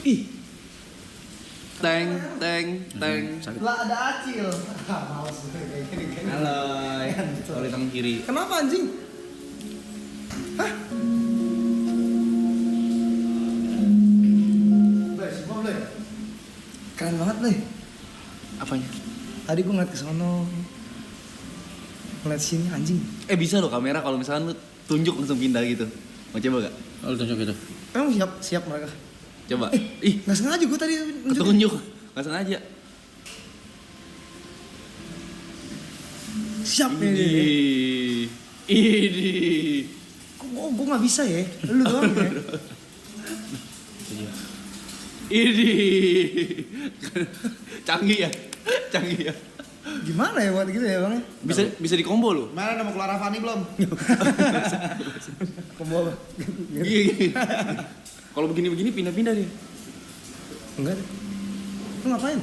Ih. Teng, teng, teng. Sakit. Lah ada acil. Males kayak gini. Alay. Sorry tangan kiri. Kenapa anjing? Hah? Bleh, semua bleh. Keren banget bleh. Apanya? Tadi gue ngeliat ke sono. Ngeliat sini anjing. Bisa loh kamera kalau misalkan lu tunjuk langsung pindah gitu. Mau coba gak? Oh, lu tunjuk gitu. Emang siap mereka. Coba. Ih, Nggak sengaja gue tadi nunjuk. ketunjuk. Gak sengaja. Siap Ini. nih. Ini. Kok gue nggak bisa ya? Lu doang ya? Ini. Canggih ya? Canggih ya? Gimana ya buat gitu ya bang? Bisa di combo lu. Mana udah mau keluar Avani belum? Combo apa? Gini. Kalau begini-begini pindah-pindah dia. Enggak deh. Lu ngapain?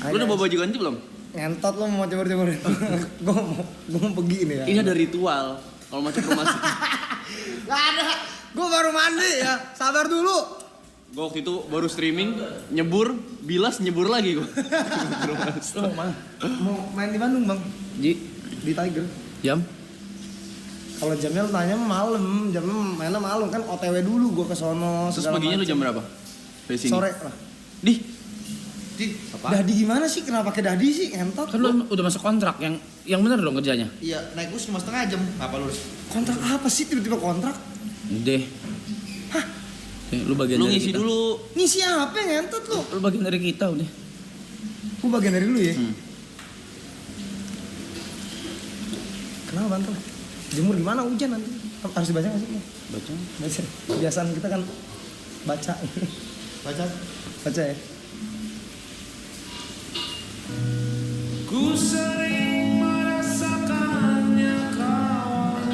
Lu udah bawa baju ganti belum? Ngentot lu mau cebur-cebur. Gue mau pergi nih ya. Ini ada ritual. Kalau masuk rumah sih. Gak ada. Gue baru mandi ya. Sabar dulu. Gue waktu itu baru streaming, nyebur, bilas nyebur lagi gue. Lu mau mana? Mau main di Bandung bang? Di Tiger. Jam? Kalau jamnya lu tanya malam, jamnya mainnya malam kan OTW dulu gue ke sono. Terus segala paginya lu macem. jam berapa? Dari sini. Sore lah. Dih. Dadi gimana sih? Kenapa pakai dadi sih? Entot. Kan lu udah masuk kontrak yang bener dong kerjanya. Iya, naik bus 5,5 jam. Apa lu? Kontrak apa sih tiba-tiba kontrak? Udah. Hah? Lu bagian Lu dari ngisi kita. dulu. Ngisi apa ngentot lu? Lu bagian dari kita udah. Gue bagian dari lu ya? Hmm. Kenapa bantu? Jemur gimana hujan nanti? Harus dibaca nggak sih? Baca. Baca. Kebiasaan kita kan baca. Baca. Baca ya. Ku sering merasakannya kawan.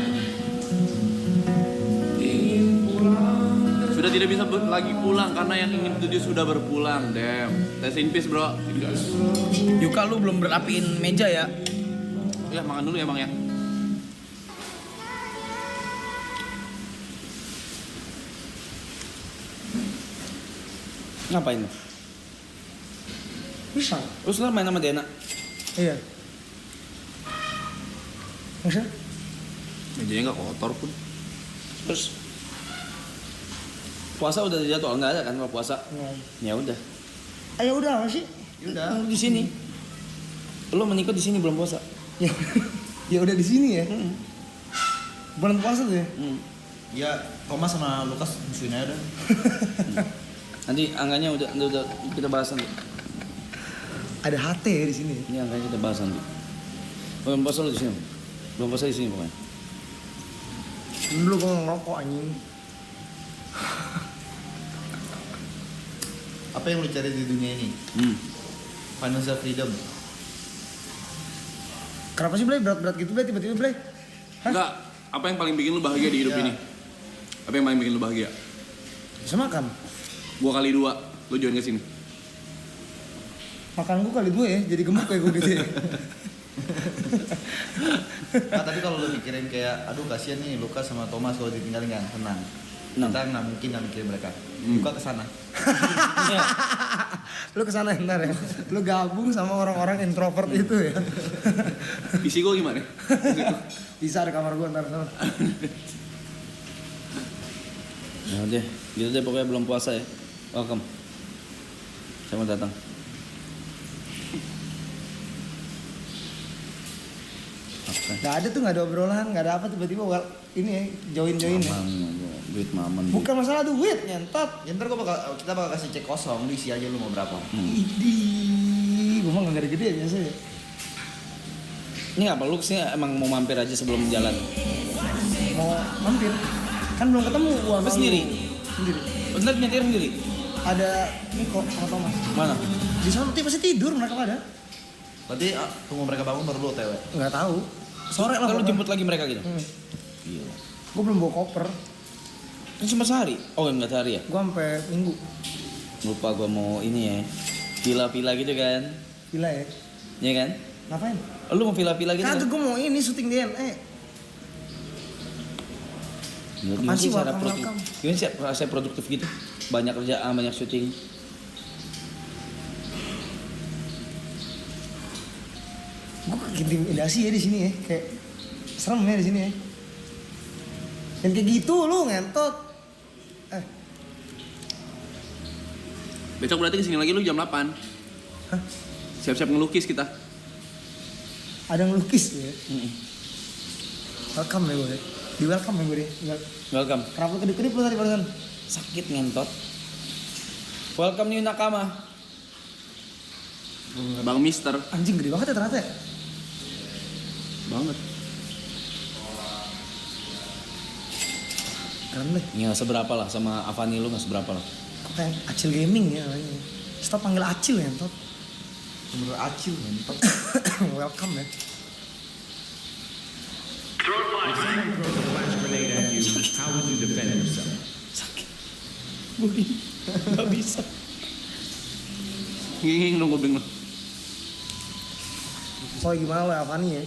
Ingin pulang. Sudah tidak bisa lagi pulang karena yang ingin itu sudah berpulang. Damn. Rest in peace bro. Yuka lu belum berapiin meja ya? Ya makan dulu ya bang ya. Ngapain lu? Bisa. Lu sekarang main sama Dena? Iya. Maksudnya? Mejanya nggak kotor pun. Terus puasa udah jadwal nggak ada kan kalau puasa? Nggak. Ya udah. Ayo udah apa sih? Udah. Di sini. Lu menikah di sini belum puasa? Ya, ya udah di sini ya. Bulan puasa tuh ya. Ya, Thomas sama Lukas musuhin aja udah. Nanti angkanya udah kita bahas nanti. Ada HT ya di sini. Ini angkanya kita bahas nanti. Belum puasa lu di sini? Belum puasa di sini pokoknya. Dulu gue ngerokok anjing. Apa yang lu cari di dunia ini? Financial freedom. Kenapa sih Blay berat-berat gitu Blay tiba-tiba Blay? Hah? Enggak. Apa yang paling bikin lu bahagia di hidup Ya. ini? Apa yang paling bikin lu bahagia? Bisa makan. Gua kali 2, lu join ke sini. Makan gue kali 2 ya, jadi gemuk kayak gue gitu ya. Nah, tapi kalau lu mikirin kayak, aduh kasihan nih Lukas sama Thomas kalau ditinggalin kan, tenang. Tenang. Kita nggak mungkin nggak mikirin mereka. Luka kesana. Iya. Lu kesana ntar ya. Lu gabung sama orang-orang introvert itu ya. Isi gua gimana? Bisa ada kamar gue ntar sana. Ya udah, gitu deh pokoknya belum puasa ya. Welcome. Saya mau datang. Gak ada tuh, gak ada obrolan, gak ada apa tiba-tiba ini ya, join-join ya. Duit maman. Bukan masalah duit, nyentot. Ya, ntar kita bakal kasih cek kosong, diisi aja lu mau berapa. Idih, gue mah gak gede-gede ya biasa ya. Ini apa lu sih emang mau mampir aja sebelum jalan? Mau mampir, kan belum ketemu gua. Apa sendiri? Sendiri. Bener nyetir sendiri? Ada Niko sama Thomas. Mana? Di sana pasti tidur mereka pada. Berarti tunggu mereka bangun baru lu OTW. Nggak tahu. Sore lah. Kalau pokoknya. jemput lagi mereka gitu? Gila. Gue belum bawa koper. Kan cuma sehari? Oh enggak sehari ya? Gue sampai minggu. Lupa gua mau ini ya. Villa-villa gitu kan? Gila ya. Iya kan? Ngapain? Lu mau villa-villa gitu? Kagak, gue mau ini syuting DNA. Apaan sih welcome? Gimana sih rasa produktif gitu? Banyak kerjaan, banyak syuting. Gue intimidasi ya di sini ya, kayak serem ya di sini ya. Dan kayak gitu lu ngentot. Besok berarti kesini lagi lu jam 8. Hah? Siap-siap ngelukis kita. Ada ngelukis ya. Welcome ya gue deh. Di welcome ya gue deh. Welcome. Kenapa lu kedip-kedip lu tadi barusan? Sakit ngentot. Welcome new nakama. Bang Mister. Anjing gede banget ya ternyata ya. Banget. Keren deh. Nggak seberapa lah sama Avani lu, nggak seberapa lah. Kayak Acil Gaming ya namanya. Stop panggil Acil ya ngentot. Bener acil mantap. Welcome ya. Sakit. Budi. Nggak bisa. Nging nunggu bingung. Soalnya gimana lo Avani ya?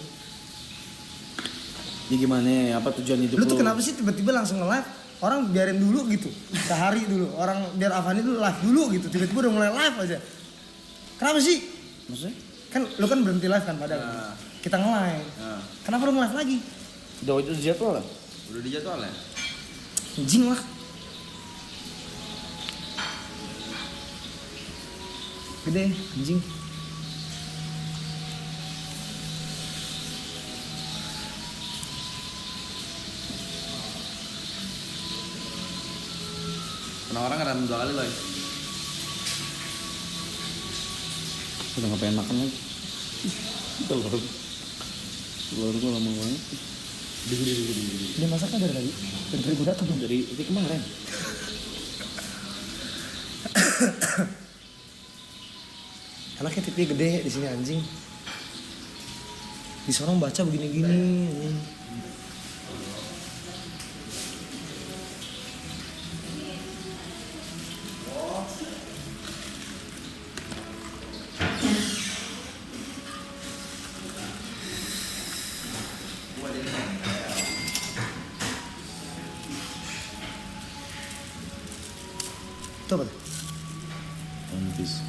Ini gimana ya? Apa tujuan hidup Lu tuh kenapa sih tiba-tiba langsung nge-live? Orang biarin dulu gitu, sehari dulu. Orang biar Avani dulu live dulu gitu. Tiba-tiba udah mulai live aja. Kenapa sih? Maksudnya? Kan lu kan berhenti live kan padahal. Kita nge-live. Kenapa lu nge-live lagi? Udah itu jadwal lah. Udah dijadwal ya? Anjing lah. Gede, anjing. Pernah orang kan 2 kali loh. Udah nggak pengen makan lagi. Telur. Telur gua lama banget. Dia masaknya dari tadi. Dari gue datang. Dari itu kemarin. Anaknya TV gede di sini anjing. Di sorong baca begini-gini. Anjing. Itu apa tuh? Ontis.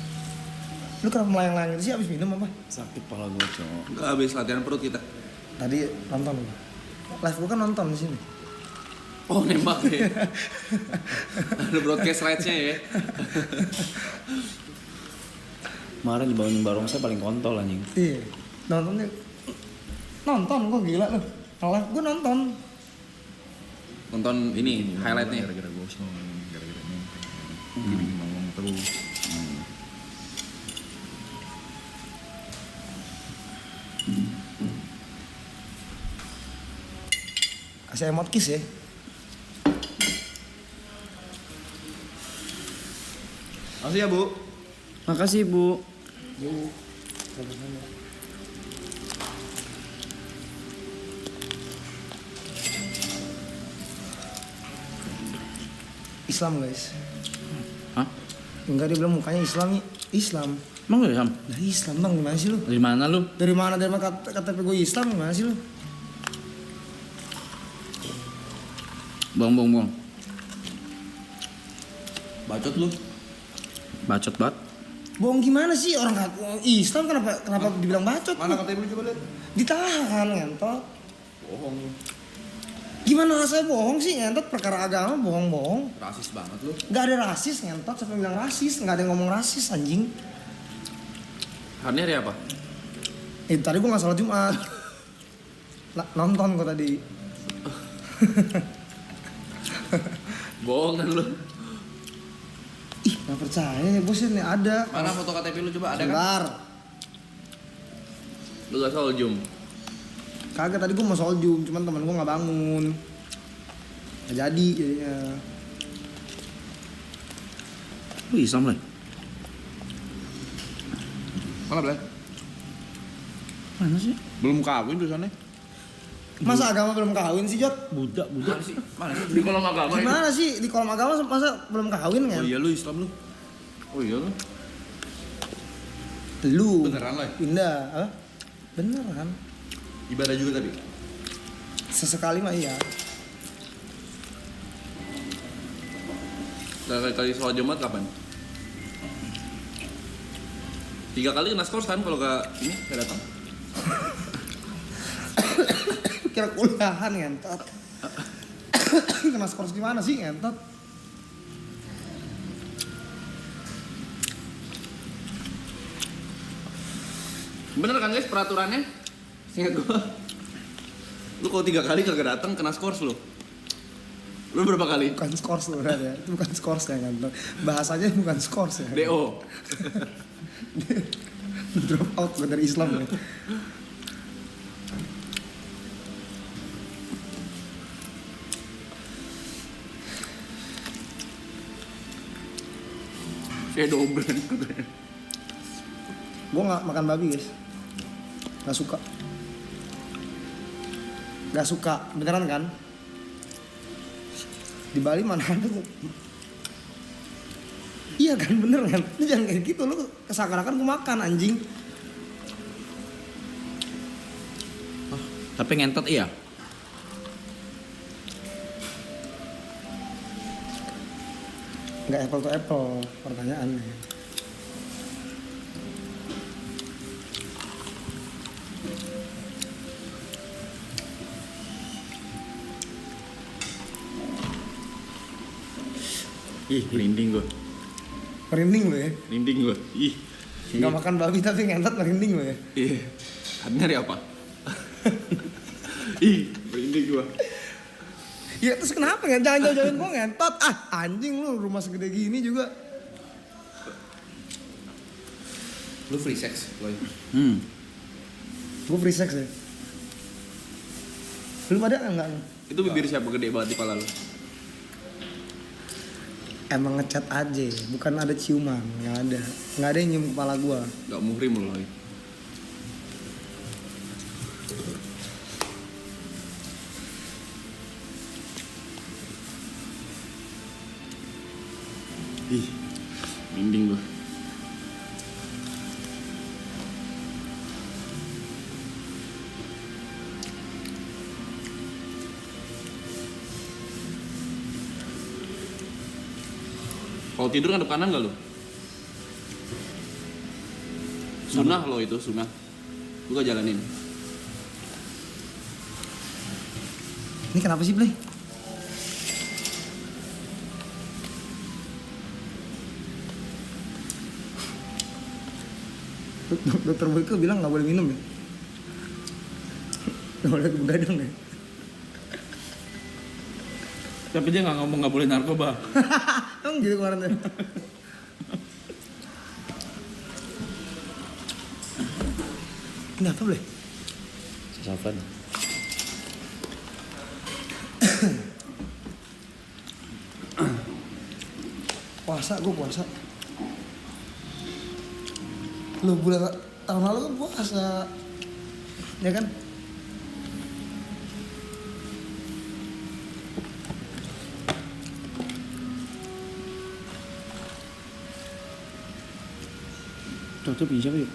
Lu kenapa melayang-layang gitu sih abis minum apa? Sakit pala gua, cowok. Enggak habis latihan perut kita. Tadi nonton. Live gua kan nonton di sini. Oh nembak ya. Ada broadcast rights-nya ya. Kemarin dibangunin barong saya paling kontol anjing. Iya. Nontonnya nonton kok gila lu. Live gua nonton. Nonton ini highlight-nya. Gara-gara gosong, gara-gara ini. Gini ngomong terus. Kasih emot kiss ya. Makasih ya, Bu. Makasih, Bu. Islam guys. Hah? Enggak, dia bilang mukanya Islam. Islam. Emang lu Sam? Dari Islam bang, gimana sih lu? Dari mana lu? Dari mana KTP gue Islam, gimana sih lu? Buang. Bacot lu. Bacot banget. Bohong gimana sih orang Islam kenapa dibilang bacot? Mana KTP lu coba lihat? Ditahan ngentot. Bohong lu. Gimana rasanya bohong sih ngentot, perkara agama bohong-bohong. Rasis banget lu. Gak ada rasis ngentot, siapa yang bilang rasis? Gak ada yang ngomong rasis anjing. Hari hari apa? Tadi gue gak salat Jumat. Nonton gue tadi. Bohong kan lu. Ih gak percaya ya bos, ini ada. Mana foto KTP lu coba ada kan? Sebentar. Lu gak soal Jum. Kagak, tadi gue mau soal Jum, cuman temen gue gak bangun. Gak jadi kayaknya. Lu Islam lah. Mana Blay? Mana sih? Belum kawin tuh sana. Masa agama belum kawin sih Jot? Budak. Mana sih? Mana sih? Di kolom agama ini. Gimana sih di kolom agama masa belum kawin Oh kan? iya lu Islam lu. Oh iya lu. Lu Beneran, Loy? pindah apa? Bener kan? Ibadah juga tapi. Sesekali mah iya. Terakhir kali sholat Jumat kapan? 3 kali kena skors kan kalau gak datang. Kira kuliahan ngentot. Kena skors gimana sih ngentot? Bener kan guys peraturannya? Ingat gua. Lu kalau 3 kali kagak datang kena skors lu. Lu berapa kali? Bukan skors loh ya, itu bukan skors ya ngentot. Bahasanya bukan skors ya. DO. Drop out gua dari Islam ya. Saya double katanya. Gue nggak makan babi guys, nggak suka, beneran kan? Di Bali mana ada tuh? Iya kan bener kan? Lu jangan kayak gitu, lu kesakarakan gue makan anjing. Tapi ngentot iya. Nggak apple to apple pertanyaannya. Ih, merinding gua. Merinding lo ya? Merinding gua. Ih. Nggak makan babi tapi ngentot merinding lo ya? Iya. Nyari apa? Ih, merinding gua. Ya terus kenapa ya? Jangan jauh-jauhin gue ngentot. Ah anjing lu rumah segede gini juga. Lu free sex, Boy. Gue free sex ya. Belum ada enggak? Itu bibir siapa gede banget di kepala lu? Emang ngecat aja, bukan ada ciuman, nggak ada yang nyium kepala gua. Gak muhrim lu lagi. Ih, merinding gua. Kalau tidur ngadep kanan gak lu? Sunah lo itu, sunah. Lu gak jalanin. Ini kenapa sih, Blay? Dokter Boyke bilang nggak boleh minum ya? Nggak boleh begadang ya? Tapi dia nggak ngomong nggak boleh narkoba. Emang gitu kemarin ya? Ini apa, Blay? Sasaran. Puasa, gue puasa. Lu bulan tahun lalu kan puasa, ya kan? Tuh punya siapa yuk?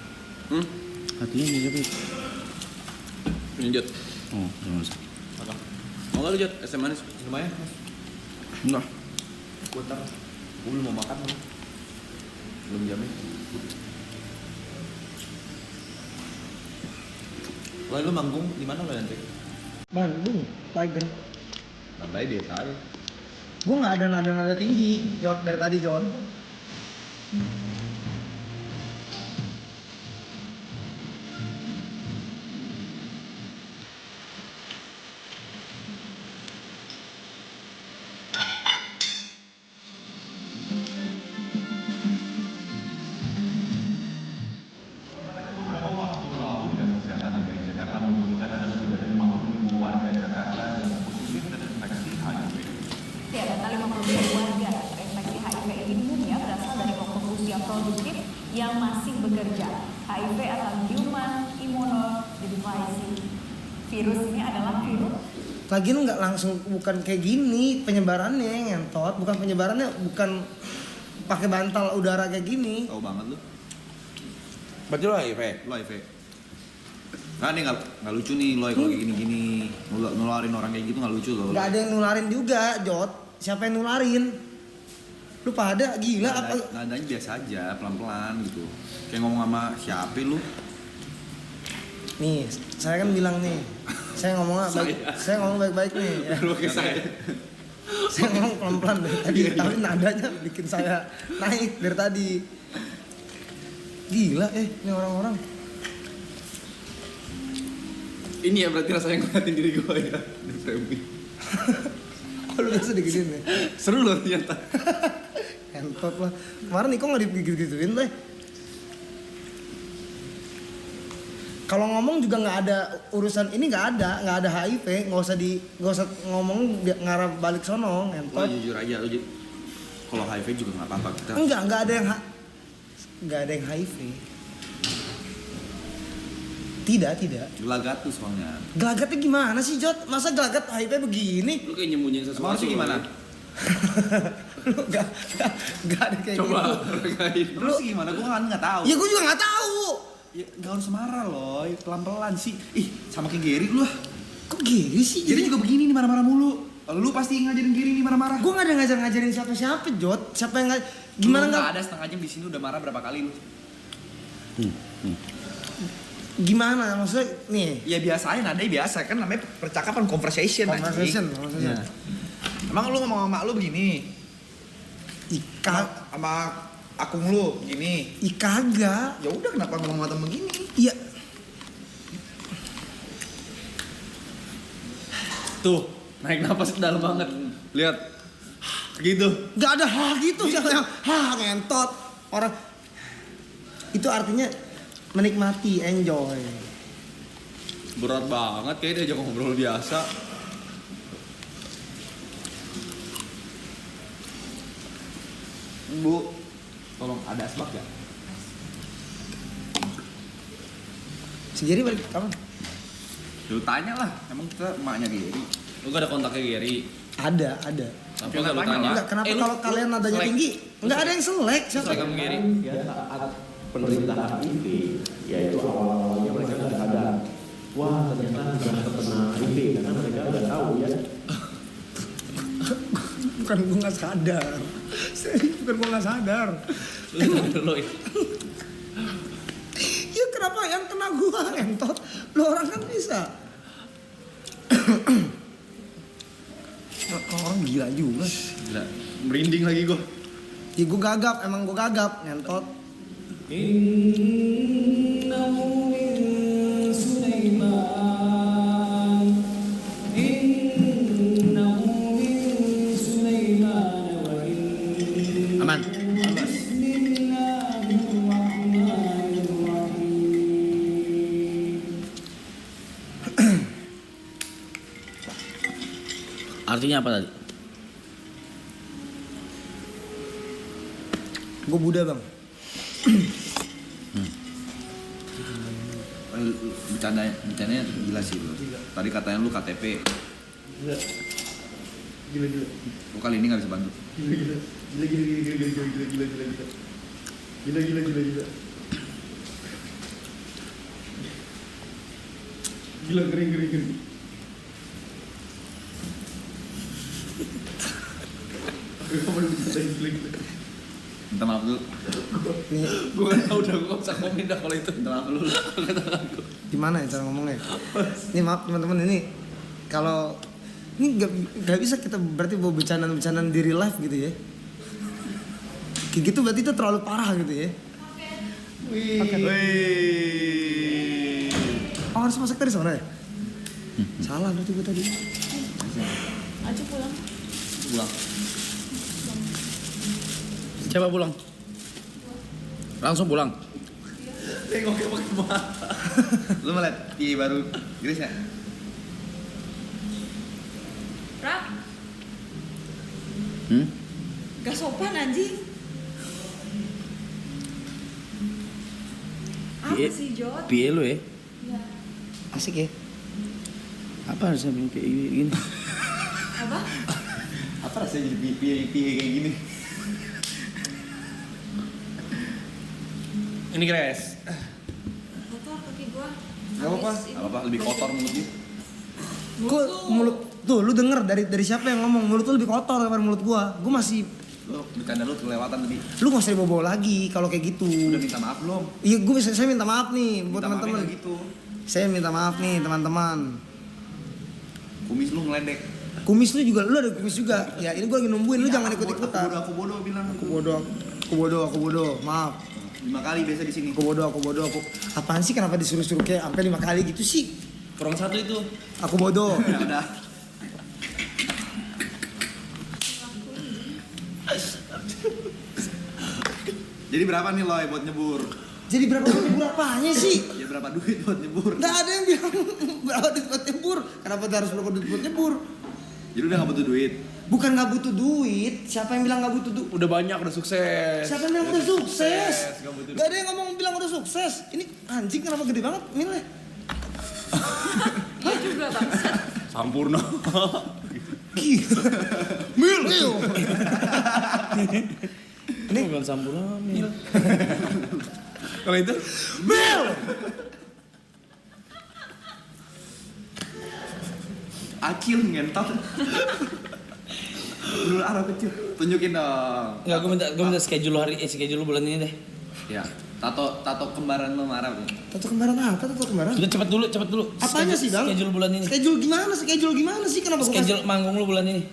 Hatinya punya siapa yuk? Lanjut. Oh, jangan usah. Mau gak lu Jat? Es teh manis? Lumayan. Enggak. Gua ntar. Gua belum mau makan lu. Belum jamnya. Wah, lu manggung di mana lo nanti? Bandung, Tiger. Nandai desa aja. Gue nggak ada nada tinggi, John, dari tadi John. Ya, data 50.000 warga terinfeksi HIV ini umumnya berasal dari kelompok usia produktif yang masih bekerja. HIV atau Human Immunodeficiency virus ini adalah virus Lagian nggak langsung, bukan kayak gini penyebarannya ngentot, bukan penyebarannya, bukan pakai bantal udara kayak gini. Tahu banget lu. Berarti lo HIV? Lu HIV. Nah nih nggak lucu nih Loy kalau kayak gini-gini nularin orang kayak gitu nggak lucu loh. Nggak ada yang nularin juga, Jot. Siapa yang nularin? Lu pada gila apa? Nadanya biasa aja, pelan-pelan gitu. Kayak ngomong sama siapa lu? Nih, saya kan bilang nih. Saya ngomong baik-baik nih. Ya. Lu kayak saya. Saya ngomong pelan-pelan dari tadi, tapi nadanya bikin saya naik dari tadi. Gila ini orang-orang. Ini ya berarti rasanya ngeliatin diri gue ya di framing. Oh, lu biasa digituin ya? Seru loh ternyata. Entot lah. Kemarin Niko nggak digituin deh. Kalau ngomong juga nggak ada urusan ini, nggak ada HIV, nggak usah ngomong ngarah balik sono, Lo entot. jujur aja lu. Kalau HIV juga nggak apa-apa kita. Nggak ada yang HIV. Tidak. Gelagat tuh soalnya. Gelagatnya gimana sih, Jot? Masa gelagat HIV begini? Lu kayak nyembunyiin sesuatu. Emang sih gimana? Lu nggak ada kayak Coba gitu. regain. Lu sih gimana? Gue kan nggak tahu. Ya gue juga nggak tahu. Ya nggak harus marah loh, pelan-pelan sih. Ih, sama kayak Gary lu lah. Kok gini sih? Gary juga begini nih marah-marah mulu. Lu pasti ngajarin Gary nih marah-marah. Gue nggak ada ngajarin siapa-siapa, Jot. Siapa yang gimana Lu nggak? ada setengah jam di sini udah marah berapa kali lu? Gimana maksudnya nih? Ya biasa aja, nadanya biasa kan namanya percakapan conversation. Conversation. Ya. Emang lu ngomong sama lu begini? Sama akung lu begini? Kagak. Ya udah kenapa ngomong sama temen begini? Iya. Tuh, naik napas dalam banget. Lihat. Gitu. Gak ada gitu siapa yang ngentot orang. Itu artinya menikmati, enjoy. Berat banget kayak diajak ngobrol biasa. Bu, tolong ada asbak ya? Sendiri balik kapan? Lu tanya lah, emang kita emaknya Gary. Lu gak ada kontaknya Gary? Ada. Tapi Ya, nggak lu nggak tanya. Enggak, kenapa lu- kalau kalian nadanya selek. tinggi? Enggak ada yang selek. Siapa? Selek sama Gary. Pemerintahan HIV, yaitu awal-awalnya mereka tidak sadar, wah ternyata sudah terkena HIV karena mereka tidak tahu ya. Bukan gue nggak sadar. Bukan gue nggak sadar. Lu Ya kenapa yang kena gua entot? Lu orang kan bisa. Orang gila juga. gila. Merinding lagi gua. Ya gue gagap, emang gue gagap ngentot. Aman. Artinya apa tadi? Gue Buddha bang. Bercandanya gila sih lu. Tadi katanya lu KTP. Gila. Kok kali ini nggak bisa bantu? Gila. Gila kering. Minta maaf dulu. Gue kan tau udah gue usah komen dah kalau itu. Minta maaf dulu. Gimana ya cara ngomongnya? Ini maaf teman-teman, ini kalau ini gak bisa kita berarti bawa bercandaan diri live gitu ya. Kayak gitu berarti itu terlalu parah gitu ya. Oh harus masak dari sana ya? Salah berarti gue tadi. Aja pulang. Pulang. Siapa pulang? Langsung pulang. Tengoknya pakai mata. Lu melihat di baru Grace ya? Rak, Hmm? gak sopan anjing. Apa Piye? sih Jod? Piye lu ya? Ya. Asik ya? Apa harusnya bilang kayak gini? Apa? Apa rasanya jadi piye kayak gini? Ini Grace. Kotor kaki gua. Gak apa-apa. Apa lebih kotor mulut dia. Kok mulut tuh lu denger dari siapa yang ngomong mulut lu lebih kotor daripada mulut gua. Gua masih Lu bercanda lu kelewatan tadi. lu nggak usah dibawa lagi kalau kayak gitu. Udah minta maaf belum? Iya, saya minta maaf nih buat Minta maafnya teman-teman. nggak gitu. Saya minta maaf nih teman-teman. Kumis lu ngeledek. Kumis lu juga, lu ada kumis juga. Ya ini gua lagi nungguin, lu jangan ikut-ikutan. Aku bodoh bilang. Aku bodoh. Maaf. 5 kali biasa di sini. Aku bodoh. Apaan sih kenapa disuruh-suruh kayak sampai 5 kali gitu sih? Kurang satu itu. Aku bodoh. Ya udah. Jadi berapa nih Loy buat nyebur? Jadi berapa duit apanya sih? Ya berapa duit buat nyebur? Nggak ada yang bilang berapa duit buat nyebur. Kenapa harus berapa duit buat nyebur? Jadi udah gak butuh duit. Bukan nggak butuh duit. Siapa yang bilang nggak butuh duit? Udah banyak, udah sukses. Siapa yang bilang udah sukses? Nggak butuh Gak ada yang ngomong bilang udah sukses. Ini anjing kenapa gede banget milnya? Iya juga bangsa. Sampurna. Mil. Ini bukan sampurna, Mil. Kalau itu Mil. Akil ngentot. Dulu arah kecil. Tunjukin dong. enggak, gue minta schedule bulan ini deh. Ya, tato kembaran lo marah tuh. Tato kembaran apa? Tato kembaran? Udah cepet dulu. Apanya sih, Bang? Schedule bulan ini. Schedule gimana sih? Kenapa gua kasih? Schedule manggung lu bulan ini.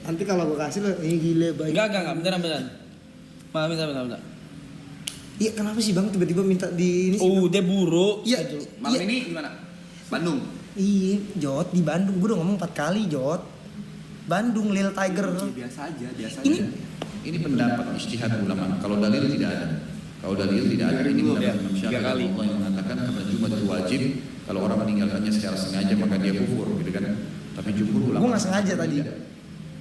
Nanti kalau gua kasih lo, ini gile baik. Enggak, beneran. Minta. Iya, kenapa sih Bang tiba-tiba minta di ini sih? Udah buru. Iya, Malam ini gimana? Bandung. Iya, Jot di Bandung. Gua udah ngomong 4 kali, Jot. Bandung Lil Tiger. Biasa aja. Ini pendapat ijtihad ulama. Kalau dalil tidak ada. Ini pendapat Imam Syafi'i Allah yang mengatakan karena Jumat itu wajib. Kalau orang meninggalkannya secara sengaja maka dia kufur, gitu kan? Tapi jumhur ulama. Gua nggak sengaja tadi. tidak.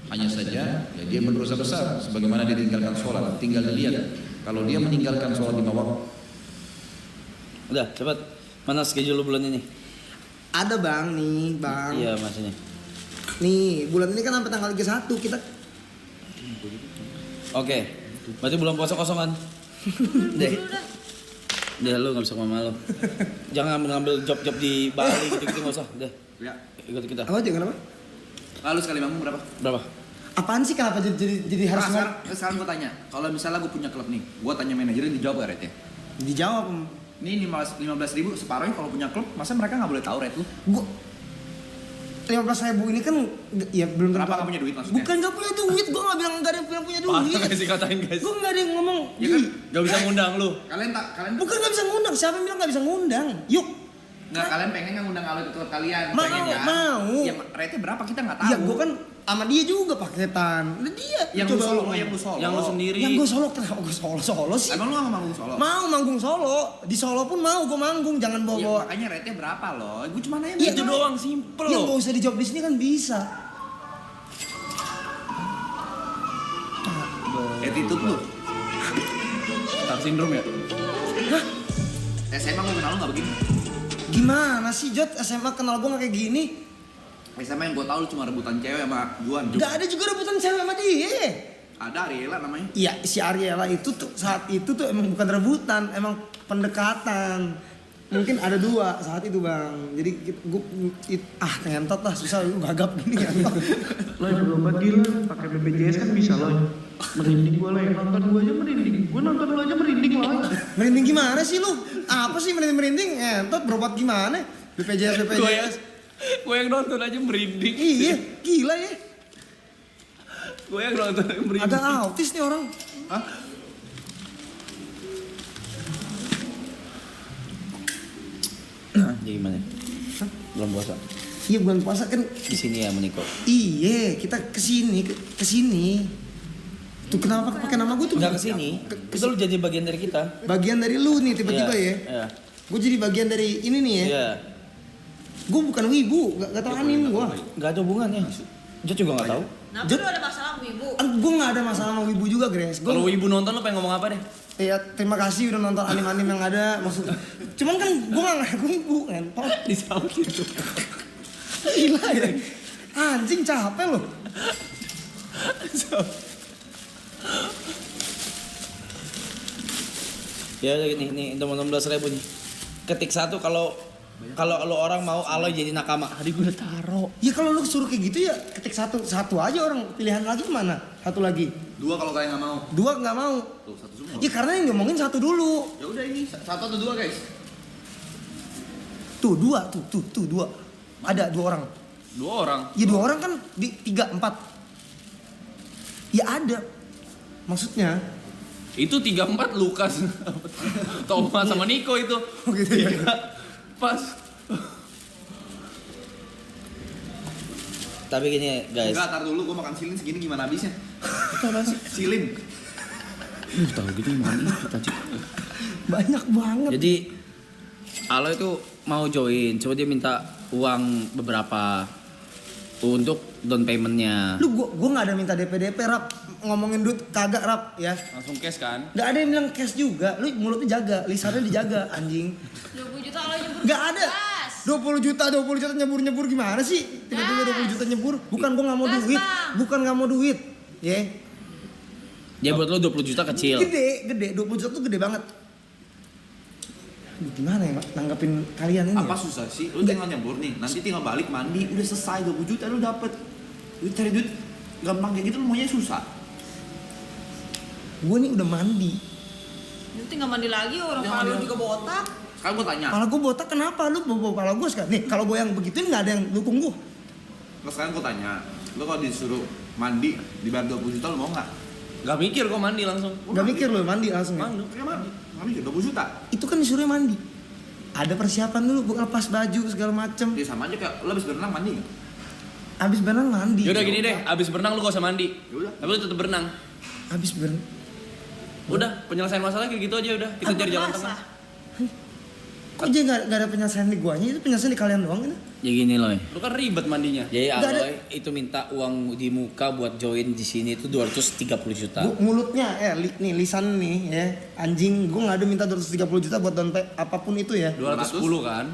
Hanya saja ya dia berdosa besar sebagaimana dia meninggalkan sholat. Tinggal dilihat kalau dia meninggalkan sholat 5 waktu. Udah, cepet. Mana schedule lu bulan ini? Ada Bang nih, Bang. Iya, maksudnya. Nih, bulan ini kan sampai tanggal 31 kita. Oke. Berarti bulan puasa kosongan. Deh. Lu enggak bisa sama lo. Jangan ngambil job-job di Bali gitu-gitu enggak usah. Deh. Ya. Ikut kita. Apa aja kenapa? Lalu sekali manggung berapa? Berapa? Apaan sih kenapa jadi harus Sekarang gue tanya, kalau misalnya gue punya klub nih, gue tanya manajernya dijawab gak rate-nya? dijawab? Ini 15.000 separuhnya kalau punya klub, masa mereka nggak boleh tahu rate lu? Gua 15.000 ini kan ya belum tentu. Kenapa nggak punya duit maksudnya? Bukan nggak punya duit, gua nggak bilang nggak ada yang punya duit. Patah sih katain guys. Gua nggak ada yang ngomong. Ya kan, Gak bisa ngundang lu. kalian Bukan nggak bisa ngundang. Siapa yang bilang nggak bisa ngundang? Yuk. nggak kalian pengen nggak ngundang Alwe ke klub kalian? Mau, pengen kan? mau. Ya rate-nya berapa kita nggak tahu. Iya, gua kan sama dia juga paketan. Udah dia. Yang lu Coba solo, lu- yang lu solo. Yang lu sendiri. Yang gua solo kenapa gua solo sih? Emang lu nggak mau manggung solo? Mau manggung solo. Di Solo pun mau gua manggung, jangan Ya, bawa-bawa. makanya rate-nya berapa loh? Gue cuma nanya Iya, Itu doang simple Yang loh. nggak usah dijawab di sini kan bisa. attitude lu. Star syndrome ya? SMA gue kenal lu nggak begini. Gimana sih Jot, SMA kenal gua nggak kayak gini? SMA yang gue tahu lu cuma rebutan cewek sama Juan. Gak ada juga rebutan cewek sama dia. Ada Ariela namanya. Iya, si Ariela itu tuh saat itu tuh emang bukan rebutan, emang pendekatan. Mungkin ada 2 saat itu bang. Jadi ngentot lah, susah lu gagap gini ngentot. Loh berobat gila, pakai BPJS kan bisa loh. Merinding gua loh, nonton gua aja merinding. Gua nonton lu aja merinding loh. Merinding gimana sih lu? Apa sih merinding? Ngentot berobat gimana? BPJS. Gue yang nonton aja merinding. Iya, gila ya. Gue yang nonton aja merinding. Ada autis nih orang. Hah? Jadi gimana? Belum puasa. Iya bulan puasa kan. Di sini ya Meniko. Iya, kita kesini. Tuh kenapa pakai nama gue tuh? Enggak kesini. Itu lu jadi bagian dari kita. Bagian dari lu nih tiba-tiba Iya, ya. Iya. Gue jadi bagian dari ini nih ya. Iya. Gue bukan wibu, gak tau anim gue. Enggak ada hubungannya. Jod juga enggak tahu. Kenapa lu ada masalah sama ibu? Gue gak ada masalah sama wibu juga, Grace. Kalau ibu nonton lu pengen ngomong apa deh? Ya terima kasih udah nonton anim-anim yang ada. Maksudnya, cuman kan gue gak ngaku wibu, ngentot. Disautin gitu. Gila ya. Anjing capek loh. Ya nih 16.000 nih. Ketik 1 kalau Kalau lo orang mau Aloy jadi nakama, tadi gue udah taro. Ya kalau lu suruh kayak gitu ya ketik satu aja orang, pilihan lagi mana? Satu lagi. 2 kalau kalian nggak mau. 2 nggak mau. Tuh 1 semua. Ya karena yang ngomongin 1 dulu. Ya udah ini 1 atau 2 guys. Tuh 2 tuh 2. Ada 2 orang. 2 orang. Ya 2 orang kan di 3 4. Ya ada. Maksudnya Itu 3-4 Lukas, Thomas sama Nico itu. Oh gitu ya. 3 pas. Tapi gini guys. Enggak, tar dulu gua makan silin segini gimana habisnya? Itu apa sih? Silin. Lu tahu gitu makan ini tadi. banyak banget. Jadi Aloy itu mau join, coba dia minta uang beberapa untuk down paymentnya. Lu gua nggak ada minta DP rap, ngomongin duit kagak rap ya. Langsung cash kan? Nggak ada yang bilang cash juga. Lu mulutnya jaga, lisannya dijaga anjing. 20 juta Aloy nyebur. Nggak ada. Gas. 20 juta nyebur gimana sih? Tiba-tiba 20 juta nyebur. Bukan gua nggak mau Gas, duit. Bang. Bukan nggak mau duit. Ya. Ya buat lo 20 juta kecil. Gede. 20 juta tuh gede banget. Aduh, gimana ya nanggapin kalian ini? Apa ya? susah sih? Lu tinggal nyebur nih, nanti tinggal balik mandi, udah selesai 20 juta lu dapet. Lu cari duit gampang kayak gitu lu maunya susah. Gua nih udah mandi. Lu tinggal mandi lagi orang Jangan kalau mandi. juga botak. Sekarang gua tanya. Kepala gua botak kenapa? Lu bawa kepala gua sekarang. Nih, kalau gua yang begituin nggak ada yang dukung gua. Terus sekarang gua tanya, lu kalau disuruh mandi dibayar 20 juta lu mau nggak? Gak mikir kok mandi langsung. Nggak mikir lu mandi langsung ya. Mandi. Gak mikir 20 juta. Itu kan disuruh mandi. Ada persiapan dulu, gua lepas baju segala macem. Ya sama aja kayak lu habis berenang mandi nggak? Abis berenang mandi. Yaudah gini deh, abis berenang lu gak usah mandi. Ya Tapi lu tetep berenang. Abis berenang. Udah, penyelesaian masalah kayak gitu aja udah. Kita cari jalan tengah. Kok aja nggak ada penyelesaian di guanya? Itu penyelesaian di kalian doang ini. Ya gini loh. Lu kan ribet mandinya. Jadi Nggak ada. Aloy itu minta uang di muka buat join di sini itu 230 juta. Mulutnya, nih lisan nih ya. Anjing, gua nggak ada minta 230 juta buat dompet apapun itu ya. 210 kan?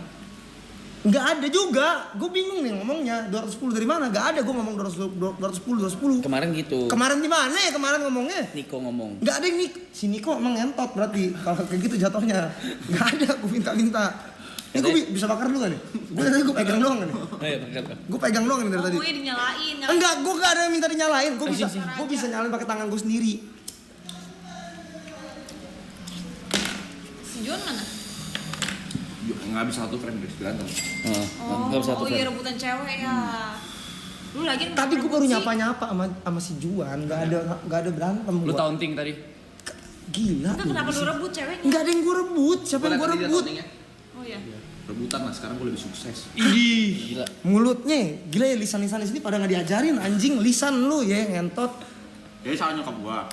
Nggak ada juga. Gue bingung nih ngomongnya. 210 dari mana? Nggak ada gue ngomong 210. Kemarin gitu. Kemarin di mana ya kemarin ngomongnya? Niko ngomong. Nggak ada yang si Niko emang ngentot berarti kalau kayak gitu jatuhnya. Nggak ada, gue minta. Ini gue bisa bakar dulu kan nih? Gue pegang doang kan nih? Ayo pakai. Gue pegang doang nih dari tadi. Gue dinyalain. Enggak, gue nggak ada yang minta dinyalain. Gue bisa nyalain pakai tangan gue sendiri. Si John mana? Nggak bisa satu frame guys, berantem. Enggak bisa satu Oh iya friend. rebutan cewek ya. Lu lagi Tadi gue baru nyapa sama si Juan. Nggak ada berantem. Lu gua. taunting tadi. Gila. Enggak kenapa lu rebut ceweknya? Nggak ada yang gue rebut. Siapa yang gue Tadi dia rebut? tauntingnya. Oh iya. Rebutan lah, sekarang gue lebih sukses. Gila. Mulutnya, gila ya lisan-lisan di sini pada nggak diajarin anjing lisan lu ya ngentot. Jadi salah nyokap gua.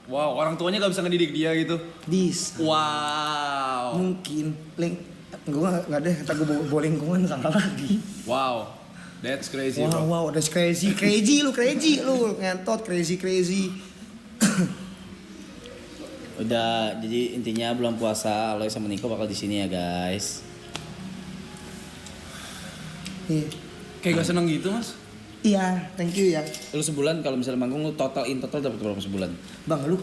Wow, orang tuanya gak bisa ngedidik dia gitu. Bisa. Wow. Mungkin gue nggak deh kata gue bawa lingkungan salah lagi. Wow. That's crazy, bro. Wow, that's crazy lu ngentot crazy. Udah, jadi intinya bulan puasa Aloy sama Niko bakal di sini ya, guys. Iya, Kayak gak seneng gitu, Mas. iya, thank you ya, Lu sebulan kalau misalnya manggung lu total dapat berapa sebulan? bang lu.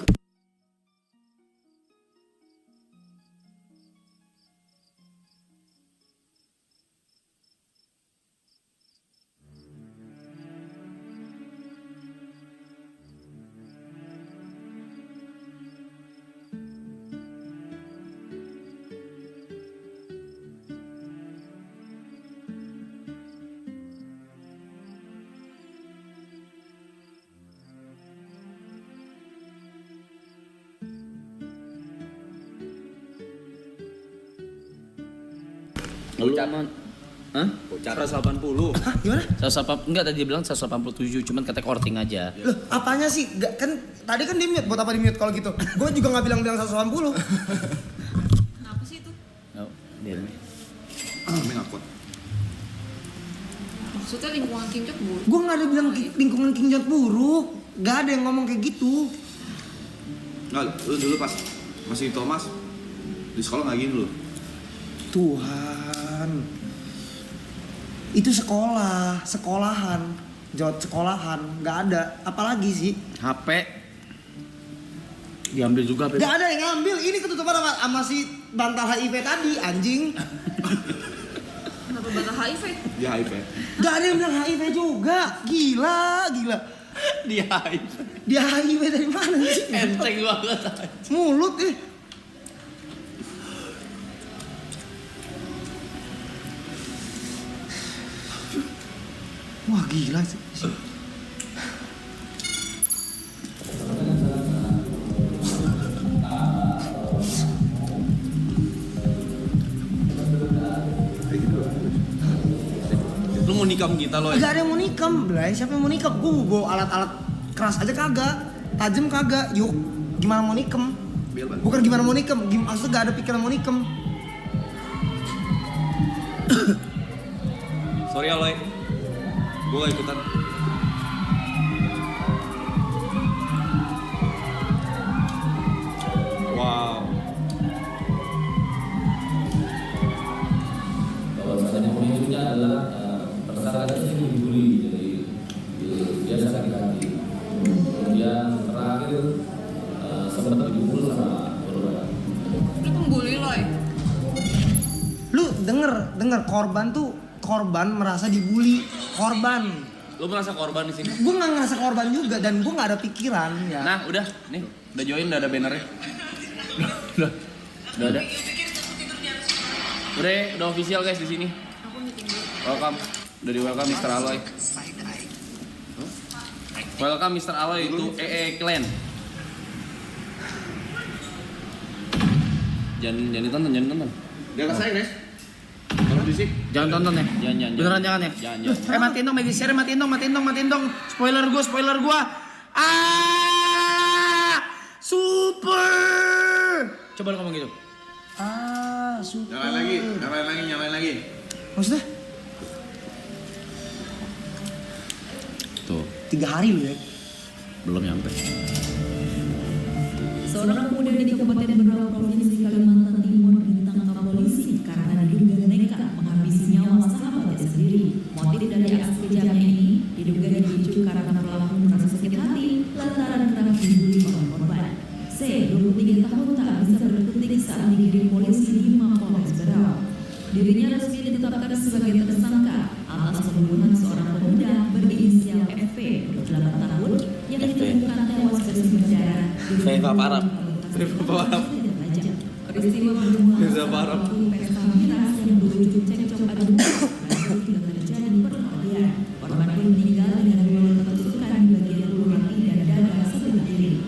Lu Hah? 180. Hah, gimana? 180 enggak tadi dia bilang 187 cuman kata korting aja. Loh, apanya sih? Gak, kan tadi kan di mute, buat apa di mute kalau gitu? Gue juga nggak bilang 180. Kenapa sih itu? Oh, dia nih. Kami gak kuat. Maksudnya lingkungan kincok bu? Gue nggak ada bilang lingkungan kinjat buruk. Gak ada yang ngomong kayak gitu. Nggak, lu dulu pas masih Thomas di sekolah gak gini lu. Tuhan. Itu sekolahan, jawab sekolahan, nggak ada. Apalagi sih? HP Diambil juga, Beb. Gak ada yang ngambil, ini ketutupan sama si bantal HIV tadi, anjing. Kenapa bakal HIV? Dia HIV. Gak ada yang bilang HIV juga, gila. Dia Dia HIV dari mana sih? enteng banget. Mulut Wah gila sih. Lu mau nikam kita lo Gak ada yang mau nikam, Blay. Siapa yang mau nikam? Gue bawa alat-alat keras aja kagak, tajam kagak. Yuk, gimana mau nikam? Bukan gimana mau nikam, maksudnya gak ada pikiran mau nikam. Sorry ya Loy. Gue gak ikutan. Wow. Bahwasanya pemicunya adalah tersangka ini dibully, jadi dia sakit hati. Kemudian terakhir sempat dipukul sama korban. Lu pembuli Loy. Lu denger korban merasa dibully, korban. Lu merasa korban di sini? Gue nggak ngerasa korban juga dan gue nggak ada pikiran ya. Nah, udah. Nih, udah join, udah ada bannernya. Udah ada. Udah official guys di sini. Welcome. Udah di welcome Mr. Aloy. Welcome Mr. Aloy itu Clan. Jangan ditonton. Dia rasain guys. Kalau disik. Jangan tonton ya. Jangan. Beneran jangan ya. Jangan. Matiin dong, share, matiin dong. Spoiler gua. Super. Coba lu ngomong gitu. Super. Nyalain lagi. Maksudnya? Tuh, 3 hari lu ya. belum nyampe. Seorang pemuda di Kabupaten Berau, Provinsi Kalimantan Timur ditangkap polisi karena diduga nekat menghabisi nyawa sahabatnya sendiri. Motif dari aksi kejamnya ini diduga dipicu karena pelaku merasa sakit hati lantaran kerap dibully oleh korban. C, 23 tahun tak bisa berkutik saat digiring polisi di Mapolres Berau. Dirinya resmi ditetapkan sebagai tersangka atas pembunuhan seorang pemuda berinisial FP 28 tahun yang ditemukan tewas bersimbah darah di peristiwa bermula pesta miras yang berujung cekcok adu lanjut hingga terjadi perkelahian. Korban pun meninggal dengan luka tusukan di bagian ulu hati dan dada sebelah kiri.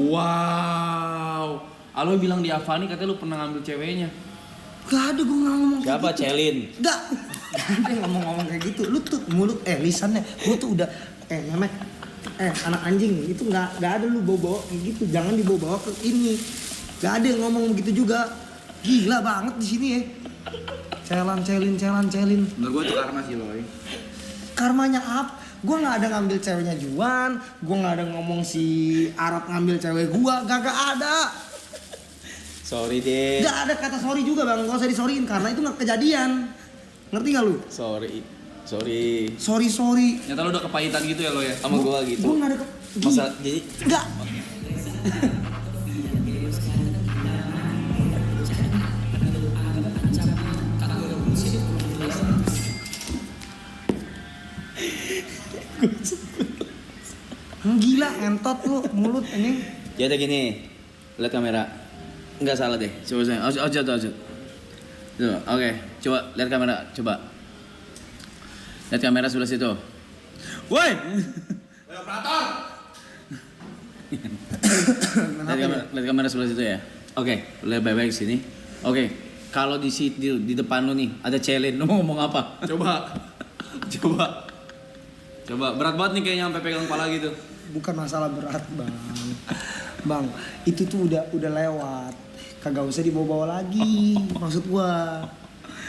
Wow. Aloy bilang di Avani katanya lu pernah ngambil ceweknya. Gak ada, gue nggak ngomong kayak Siapa gitu. Celin? Gak ada yang ngomong kayak gitu. Lu tuh mulut, lisannya, gue tuh udah, Memek, anak anjing, itu gak ada lu bawa-bawa gitu. Jangan dibawa-bawa ke ini. Gak ada yang ngomong begitu juga. Gila banget di sini ya. Celin. Menurut gue itu karma sih Loy. Karmanya apa? Gue gak ada ngambil ceweknya Juan. Gue gak ada ngomong si Arab ngambil cewek gue. Gak ada. Sorry deh. Gak ada kata sorry juga bang. Gak usah disoriin karena itu gak kejadian. Ngerti gak lu? Sorry. Sorry. Nyata lu udah kepahitan gitu ya lo ya? Sama gua gitu. Gue gak ada Masa jadi Enggak. Gila entot lu mulut ini. jadi gini. Lihat kamera. Enggak salah deh. Coba saya. Ojo. Oke, coba lihat kamera, coba. Lihat kamera sebelah situ. Woi. Operator. Lihat kamera sebelah situ ya. Oke, lihat baik-baik sini. Oke, kalau di depan lu nih ada Celin, lu mau ngomong apa? Coba berat banget nih kayaknya sampai pegang kepala gitu. Bukan masalah berat bang. Bang, itu tuh udah lewat. Kagak usah dibawa-bawa lagi. Maksud gua.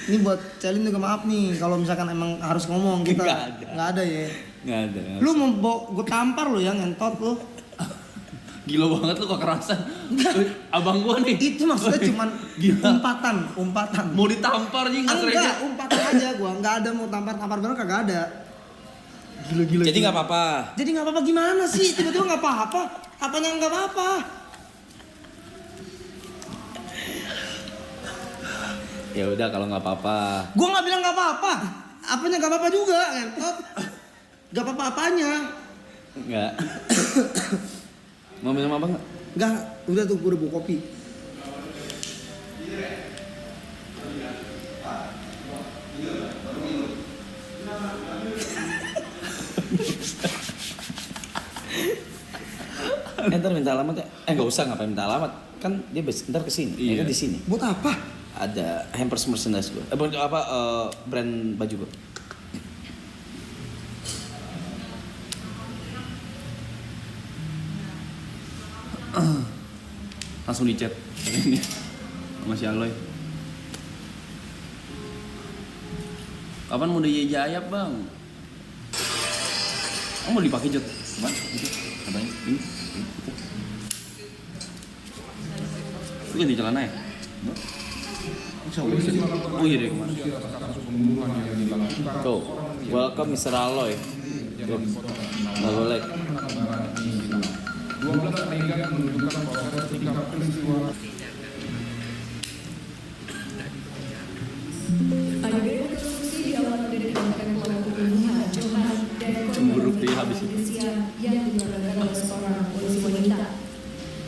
Ini buat Celin juga maaf nih. Kalau misalkan emang harus ngomong kita. Nggak ada ya. Nggak ada. Lu mau bawa, gua tampar lu ya ngentot lu. Gila banget lu kok kerasan. Abang gua nih. Itu maksudnya cuman umpatan. Mau ditampar nih Enggak, umpatan aja gua. Enggak ada mau tampar-tampar bener kagak ada. Gila. Jadi nggak apa-apa. Jadi nggak apa-apa gimana sih? Tiba-tiba nggak apa-apa. Apanya nggak apa-apa? Ya udah kalau nggak apa-apa. Gua nggak bilang nggak apa-apa. Apanya nggak apa-apa juga, ngentot. Nggak apa-apa apanya. Enggak. Mau minum apa nggak? Nggak, udah tuh gua udah bawa kopi. Ntar minta alamat ya? Nggak usah, ngapain minta alamat? Kan dia ntar kesini, ya kan di sini. Buat apa? Ada hampers merchandise gue. Brand baju gue. Langsung di chat sama si Aloy. Kapan mau dijayap bang? Oh mau dipakai Jod? Bang, itu katanya ini. Itu ganti celana ya? Oh iya deh kemana? Tuh, welcome Mr. Aloy. Nggak boleh. 12 Mega menunjukkan proses ketika peristiwa Ada rekonstruksi diawali dari kelompok pembunuhan Johan dan Cemberut dia habis itu. yang dilakukan oleh seorang polisi wanita.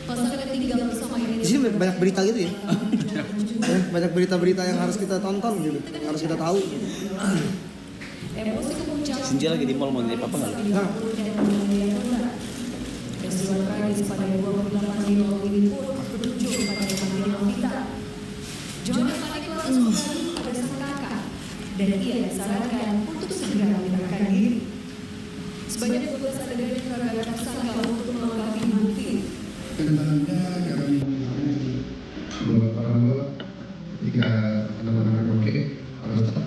Pasangan yang tinggal bersama ini. Di sini banyak berita gitu ya. Banyak berita-berita yang harus kita tonton gitu, yang harus kita tahu. Emosi kepuncak. Sinja lagi di mall mau nitip apa nggak? Nah, peristiwa tragis pada 28 Mei ini pun berujung pada kematian Novita. Johan panik lantas pada sang kakak dan ia disarankan untuk segera menyerahkan diri. Sebanyak 12 adegan diterangkan tersangka untuk melengkapi bukti. tentangnya kami buat para buat jika anak-anak oke harus tetap.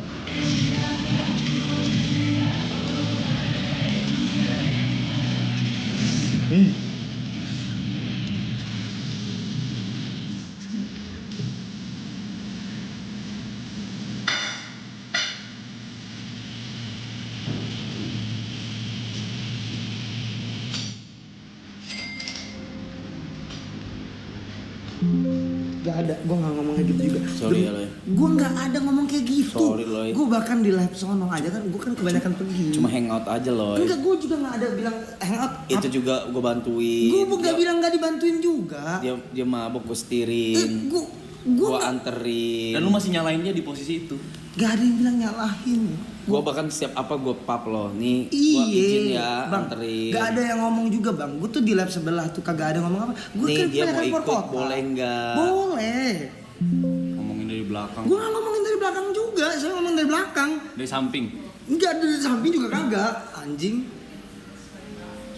Gak ada, gue gak ngomong kayak gitu juga. Sorry ya Loy. Gue gak ada ngomong kayak gitu. Sorry, Loy. Gue bahkan di live sono aja kan, gue kan kebanyakan pergi. Cuma hangout aja Loy. Enggak, gue juga gak ada bilang hangout. Itu juga gue bantuin. Gue gak bilang gak dibantuin juga. Dia mabok, gue setirin. Gue anterin. Dan lu masih nyalain dia di posisi itu. Gak ada yang bilang nyalahin. Gue bahkan setiap apa gue pap loh. Nih, gue izin ya bang, anterin. gak ada yang ngomong juga bang. Gue tuh di lab sebelah tuh kagak ada ngomong apa. Gue Nih kan dia mau kebanyakan ikut, perkota. boleh nggak? Boleh. Ngomongin dari belakang. Gue gak ngomongin dari belakang juga. Saya ngomong dari belakang. Dari samping. Enggak, dari samping juga kagak. Anjing.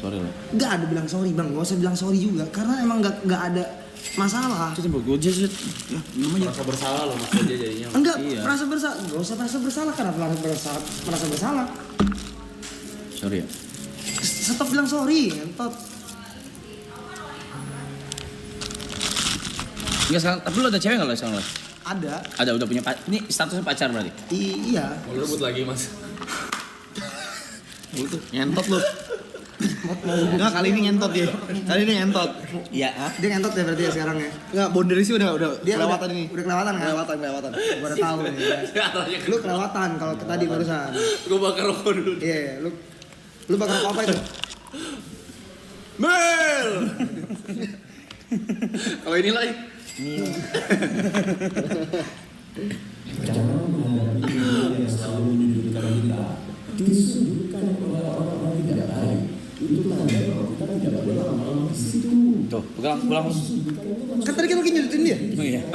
Sorry loh. Gak ada bilang sorry bang. Gak usah bilang sorry juga. Karena emang gak ada masalah. Itu gue aja Namanya merasa bersalah loh maksudnya dia jadinya. Enggak, Iya. merasa bersalah. Gak usah merasa bersalah. Karena merasa bersalah. Sorry ya. Stop bilang sorry. Entot. Enggak sekarang, tapi lu ada cewek nggak lo sekarang lo? Ada. Udah punya ini statusnya pacar berarti? Iya. Mau rebut lagi mas. Itu ngentot lu. Enggak kali ini ngentot dia. Kali ini ngentot. Iya. Dia ngentot ya berarti ya sekarang ya. Enggak, boundary sih udah Dia kelewatan ini. Udah kelewatan kan? Kelewatan. Gua udah tahu nih. Lu kelewatan kalau tadi barusan. Gua bakar rokok dulu. Iya, lu bakar rokok apa itu? Mel. Kalau ini lah. Jangan menghadapi yang selalu menyudutkan kita. Disudutkan oleh orang-orang tidak baik. Itu tanda bahwa kita tidak boleh lama-lama di situ. Tuh, pulang. Kan tadi kan lu nyudutin dia. Oh iya.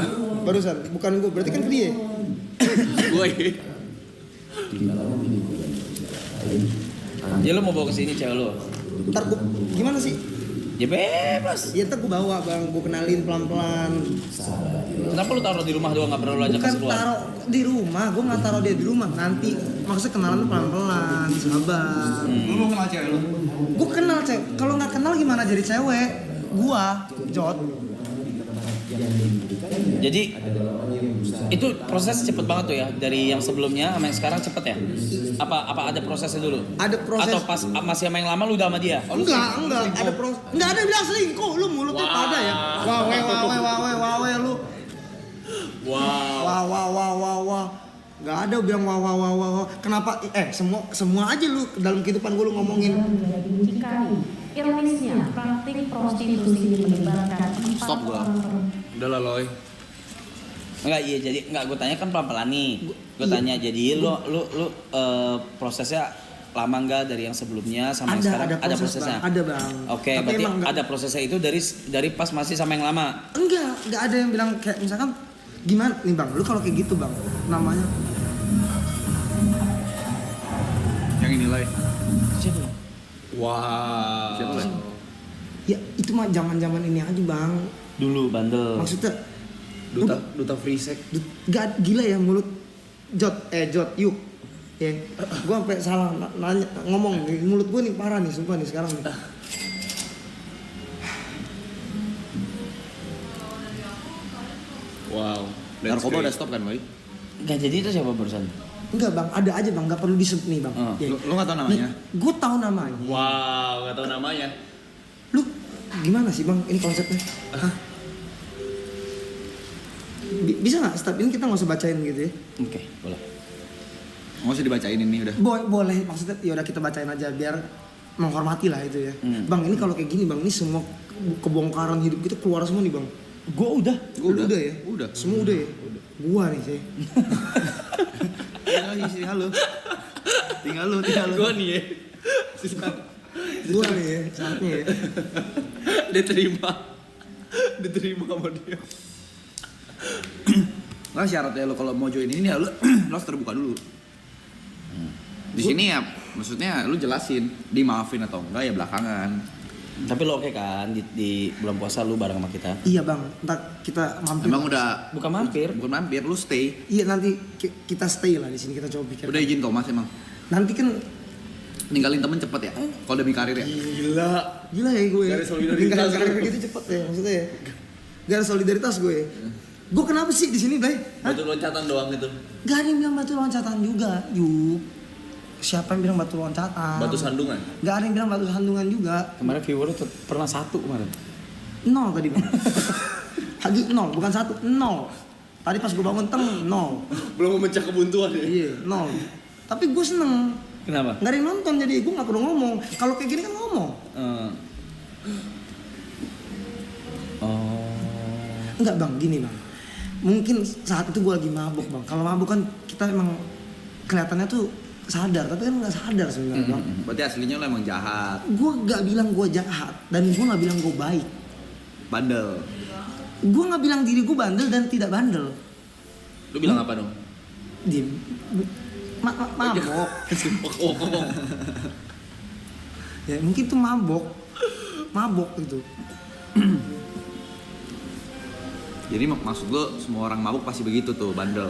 Barusan, bukan gua. Berarti kan ke dia. Gua Di dalam ini bukan lain. Ya lo mau bawa ke sini cewek lo? Ntar gua gimana sih? Ya bebas. Ya ntar gua bawa bang, gua kenalin pelan-pelan. Kenapa lu taruh di rumah doang nggak pernah lu ajak Bukan kasih keluar? taruh di rumah, gua nggak taruh dia di rumah. Nanti maksudnya kenalan tuh pelan-pelan, sabar. Lu mau kenal cewek lu? Gua kenal cewek. Kalau nggak kenal gimana jadi cewek? Gua, Jod. Jadi itu proses cepet banget tuh ya, dari yang sebelumnya sama yang sekarang cepet ya? Apa ada prosesnya dulu? Ada proses. Atau pas masih sama yang lama lu udah sama dia? Enggak, ada proses. Enggak ada yang bilang selingkuh, lu mulutnya pada ya. Wawe lu. Wah. Enggak ada bilang wah. Kenapa semua aja lu dalam kehidupan gua lu ngomongin. Ironisnya, praktik prostitusi melibatkan 4 Stop gua. Udah lah Loy. Enggak, iya jadi gue tanya kan pelan-pelan nih. Gue tanya jadi lu prosesnya lama enggak dari yang sebelumnya sama yang sekarang? Ada prosesnya. Bang. Ada Bang. Oke, berarti ada prosesnya itu dari pas masih sama yang lama. Enggak ada yang bilang kayak misalkan gimana nih Bang, lu kalau kayak gitu Bang, namanya Yang ini Loy. Siapa? Wah. Siapa Loy? ya itu mah zaman-zaman ini aja Bang. Dulu bandel. Maksudnya Duta free sex. gak gila ya mulut Jod yuk ya gue sampai salah nanya ngomong mulut gue nih parah nih sumpah nih sekarang nih. Wow. Narkoba udah stop kan Loy? Enggak jadi itu siapa barusan? Enggak Bang, ada aja Bang, gak perlu disebut nih Bang. Ya. Lu gak tau namanya? Gue tahu namanya. Wow, gak tau namanya. Lu gimana sih Bang ini konsepnya? Hah? Bisa nggak step ini kita nggak usah bacain gitu ya? Oke, boleh. Nggak usah dibacain ini udah. Boleh, maksudnya ya udah kita bacain aja biar menghormati lah itu ya. Bang ini kalau kayak gini Bang, ini semua kebongkaran hidup kita keluar semua nih Bang. Gua udah. Udah ya? Udah. Semua udah ya? Gua nih sih. Tinggal lu. Gua nih ya. Gua nih ya, saatnya ya. Diterima sama dia. Lah syaratnya lo kalau mau join ini ya lo harus terbuka dulu. Di sini ya maksudnya lu jelasin dimaafin atau enggak ya belakangan. Tapi lo oke kan di bulan puasa lu bareng sama kita? Iya Bang, ntar kita mampir. Emang udah bukan mampir, lu stay. Iya nanti kita stay lah di sini, kita coba pikir. Udah izin Thomas emang. Nanti kan ninggalin temen cepet ya kalau demi karir ya. Gila ya gue. Gak ada solidaritas. Ninggalin karir gitu cepet ya maksudnya ya. Gak ada solidaritas gue. Gue kenapa sih di sini, Blay? Batu loncatan doang itu. Gak ada yang bilang batu loncatan juga, yuk. Siapa yang bilang batu loncatan? Batu sandungan. Gak ada yang bilang batu sandungan juga. Kemarin viewer pernah 1 kemarin. 0 tadi Bang. Lagi 0, bukan 1, 0. Tadi pas gue bangun 0. Belum memecah kebuntuan ya? Iya, 0. Tapi gue seneng. Kenapa? Gak ada yang nonton jadi gue gak perlu ngomong. Kalau kayak gini kan ngomong. Enggak Bang, gini Bang. Mungkin saat itu gue lagi mabuk Bang. Kalau mabuk kan kita emang kelihatannya tuh sadar, tapi kan nggak sadar sebenarnya Bang. Berarti aslinya lo emang jahat. Gue nggak bilang gue jahat dan gue nggak bilang gue baik. Bandel. Gue nggak bilang diri gue bandel dan tidak bandel. Lu bilang apa dong? Dia mabok. Ya mungkin tuh mabok gitu. Jadi maksud lo semua orang mabuk pasti begitu tuh, bandel?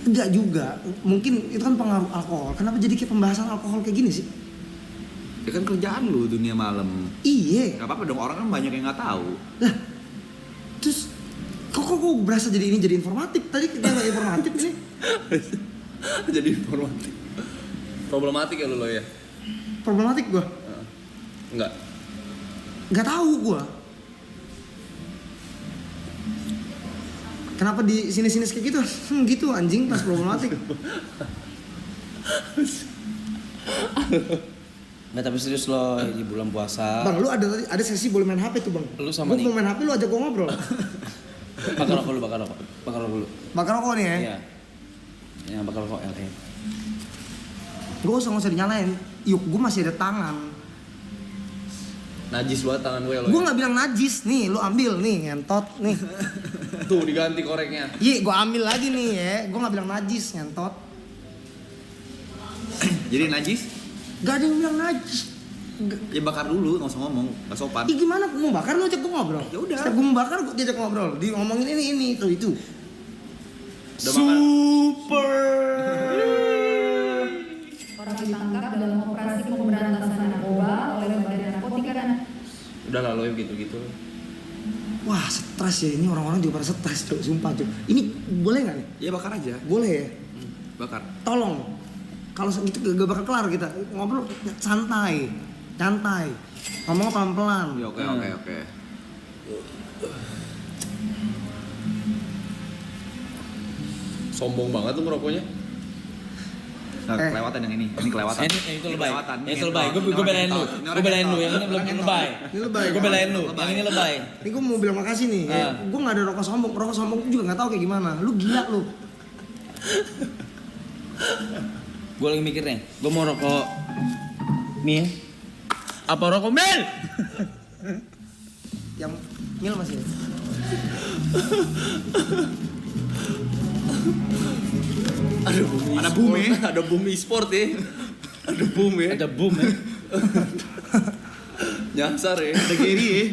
Enggak juga, mungkin itu kan pengaruh alkohol. Kenapa jadi kayak pembahasan alkohol kayak gini sih? Ya kan kerjaan lu dunia malam. Iya. Gak apa-apa dong, orang kan banyak yang nggak tahu. Lah, terus kok berasa jadi informatif? Tadi kita nggak informatif nih. Jadi informatif. Problematik ya lo ya? Problematik gua? Enggak. Nggak tahu gua. Kenapa di sini kayak gitu? Gitu anjing pas problematik. Nggak, tapi serius lo di bulan puasa. Bang, lu ada sesi boleh main HP tuh Bang. Lu sama gua mau main HP lu ajak gua ngobrol. Bakar rokok dulu. Bakar rokok nih ya? Iya. Yang bakar rokok LE. Gua nggak usah dinyalain. Yuk, gua masih ada tangan. Najis banget tangan gue lo. Gua nggak bilang najis nih, lu ambil nih ngentot nih. Tuh diganti koreknya. Iya, gua ambil lagi nih ya. Gua nggak bilang najis ngentot. Jadi najis? Gak ada yang bilang najis. Ya bakar dulu, nggak usah ngomong, nggak sopan. Ih gimana mau bakar lu ajak gua ngobrol? Ya udah. Setiap gua mau bakar gua diajak ngobrol. Di ngomongin ini itu. Super. Orang ditangkap dalam operasi pemberantasan narkoba oleh Badan Narkotika dan Udah lah lo gitu. stres ya, ini orang-orang juga pada stres Cok, sumpah Cok. Ini boleh nggak nih? Ya bakar aja. Boleh ya? Bakar. Tolong, kalau segitu gak bakal kelar kita ngobrol santai, ngomong pelan-pelan. Ya, oke. Sombong banget tuh ngerokoknya. Nah, kelewatan yang ini kelewatan. Itu lebay. Kelewatan. Itu lebay. Gue belain lu. Yang ini belum lebay. Ini lebay. Gue belain lu. Yang ini lebay. Ini gue mau bilang makasih nih. Gue nggak ada rokok sombong juga nggak tahu kayak gimana. Lu gila lu. Gue lagi mikir nih. Gue mau rokok Mil. Apa rokok Mil? Yang Mil masih. Ada boom e-sport ya. Ada boom ya. Nyasar ya. Ada Gary ya.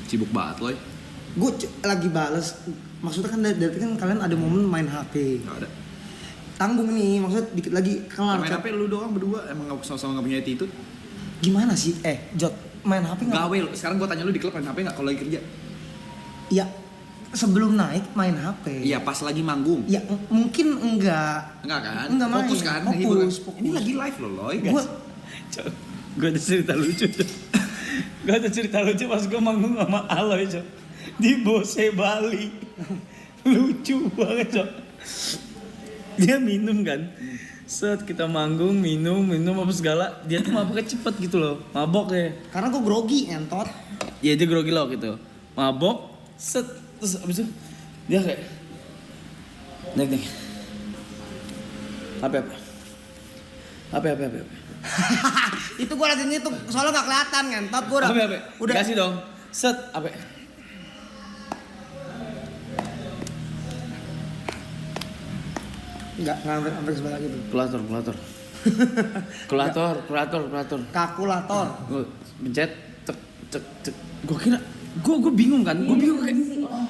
Sibuk banget loh. Gue lagi bales. Maksudnya kan dari kan kalian ada momen main HP. Nggak ada. Tanggung nih, maksudnya dikit lagi kelar. Main HP lu doang berdua, emang sama-sama nggak punya attitude? Gimana sih? Jod, main HP nggak? Gawe lu. Sekarang gua tanya lu di klub main HP nggak kalau lagi kerja? Ya, sebelum naik main HP. Iya, pas lagi manggung. Ya, mungkin enggak. Enggak kan? Enggak main. Fokus kan? Fokus. Ini lagi live loh, Loy. Gue ada cerita lucu. Pas gue manggung sama Aloy, Cok. Di Bose Bali. Lucu banget, Cok. Dia minum kan. Set kita manggung, minum apa segala. Dia tuh maboknya cepet gitu loh. Mabok ya. Karena gue grogi, entot. Iya dia grogi loh gitu. Mabok, set. Terus abis itu dia kayak Nek. Apa? Itu gue lagi ngitung, soalnya gak kelihatan ngentot. Gue udah kasih dong. Set, apa? Enggak sampai sebelah gitu. Kulator. Kalkulator. Gue pencet, cek. Gue kira, gue bingung kan. Gue bingung kayak.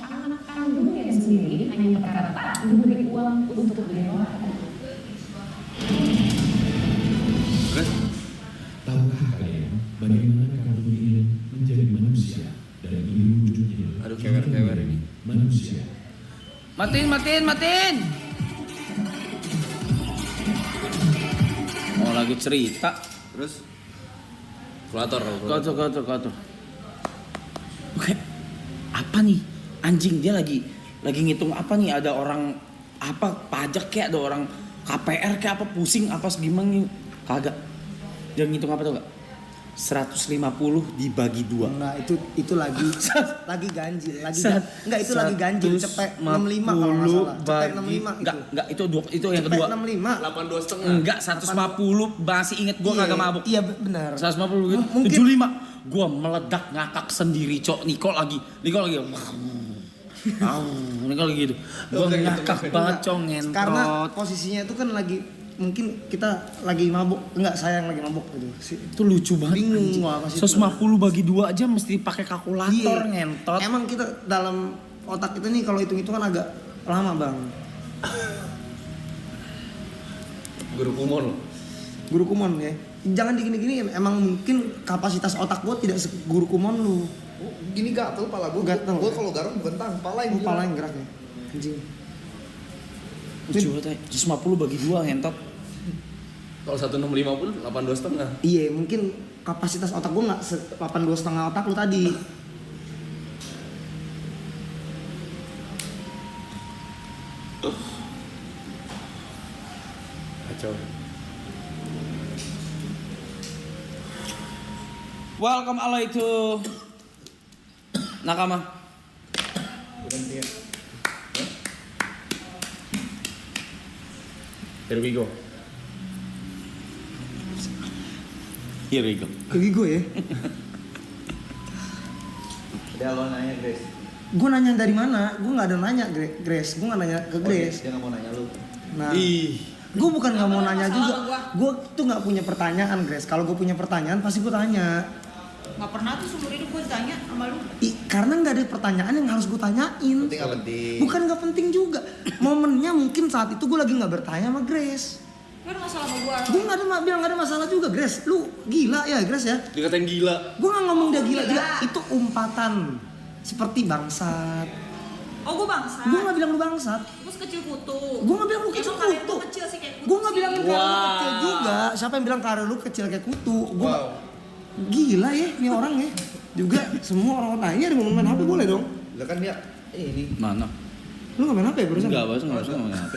Anak kandung dia sendiri hanya perkara tak diberi uang untuk beli rokok. Tahukah kalian bagaimana kandung ini menjadi manusia dan ini wujudnya? Aduh, kewer ini. Manusia. Matiin. Oh lagi cerita. Terus kulator. Oke. Apa nih? Anjing dia lagi ngitung apa nih? Ada orang apa pajak kayak ada orang KPR kayak apa pusing apa segimana nih? Kagak. Dia ngitung apa tuh gak? 150 dibagi 2. Enggak, itu lagi ganjil, enggak itu lagi ganjil, cepet 65 kalau enggak salah. Cepet 65 itu. Enggak itu yang kedua. Cepet 65. 82,5. Enggak 150 masih inget gua kagak mabuk. Iya benar. 150 gitu. Mungkin 75. Gua meledak ngakak sendiri, Cok. Niko lagi. Niko lagi gitu. Gua ngakak banget, Cok, ngentot. Karena posisinya itu kan lagi mungkin kita lagi mabuk, enggak saya yang lagi mabuk gitu. Itu lucu banget. Bingung gua apa sih. 150 bagi 2 aja mesti pakai kalkulator ngentot. Emang kita dalam otak kita nih kalau hitung-hitungan agak lama, Bang. Guru kumon Ya. Jangan digini-gini, emang mungkin kapasitas otak gua tidak seguru kumon lu. Gini gatel pala gua. Gatel. Gua kalau garuk bentang, pala yang gerak ya. Anjing. Lucu banget, 150 bagi 2 ngentot. Kalau 1650 pun 82,5. Iya, mungkin kapasitas otak gua enggak 82,5 otak lu tadi. Kacau. Welcome Aloy to Nakama. Here we go. Bagi gue ya. Udah lo nanya Grace. Gue nanya dari mana? Gue nggak ada nanya Grace. Gue nggak nanya ke Grace. Dia nggak mau nanya lu. Nah, gue bukan nggak mau nanya juga. Gue tuh nggak punya pertanyaan Grace. Kalau gue punya pertanyaan pasti gue tanya. Nggak pernah tuh seumur hidup gue ditanya sama lu. Karena nggak ada pertanyaan yang harus gue tanyain. Penting nggak penting. Bukan nggak penting juga. Momennya mungkin saat itu gue lagi nggak bertanya sama Grace. Lu ada masalah sama gue? Gue bilang nggak ada masalah juga, Grace. Lu gila ya, Grace ya? Dikatain gila. Gue nggak ngomong dia gila. Itu umpatan seperti bangsat. Oh gue bangsat. Gue nggak bilang lu bangsat. Gue kecil kutu. Gue nggak bilang lu kecil Emang kalian kutu. tuh kecil sih kayak kutu. Gue nggak bilang sih. karir lu kecil juga. Siapa yang bilang karir lu kecil kayak kutu? Gila ya, ini orang ya. Juga semua orang tanya, ada mau main HP boleh dong? Lah kan dia ini. Mana? Lu nggak main HP barusan? Enggak, barusan enggak main HP.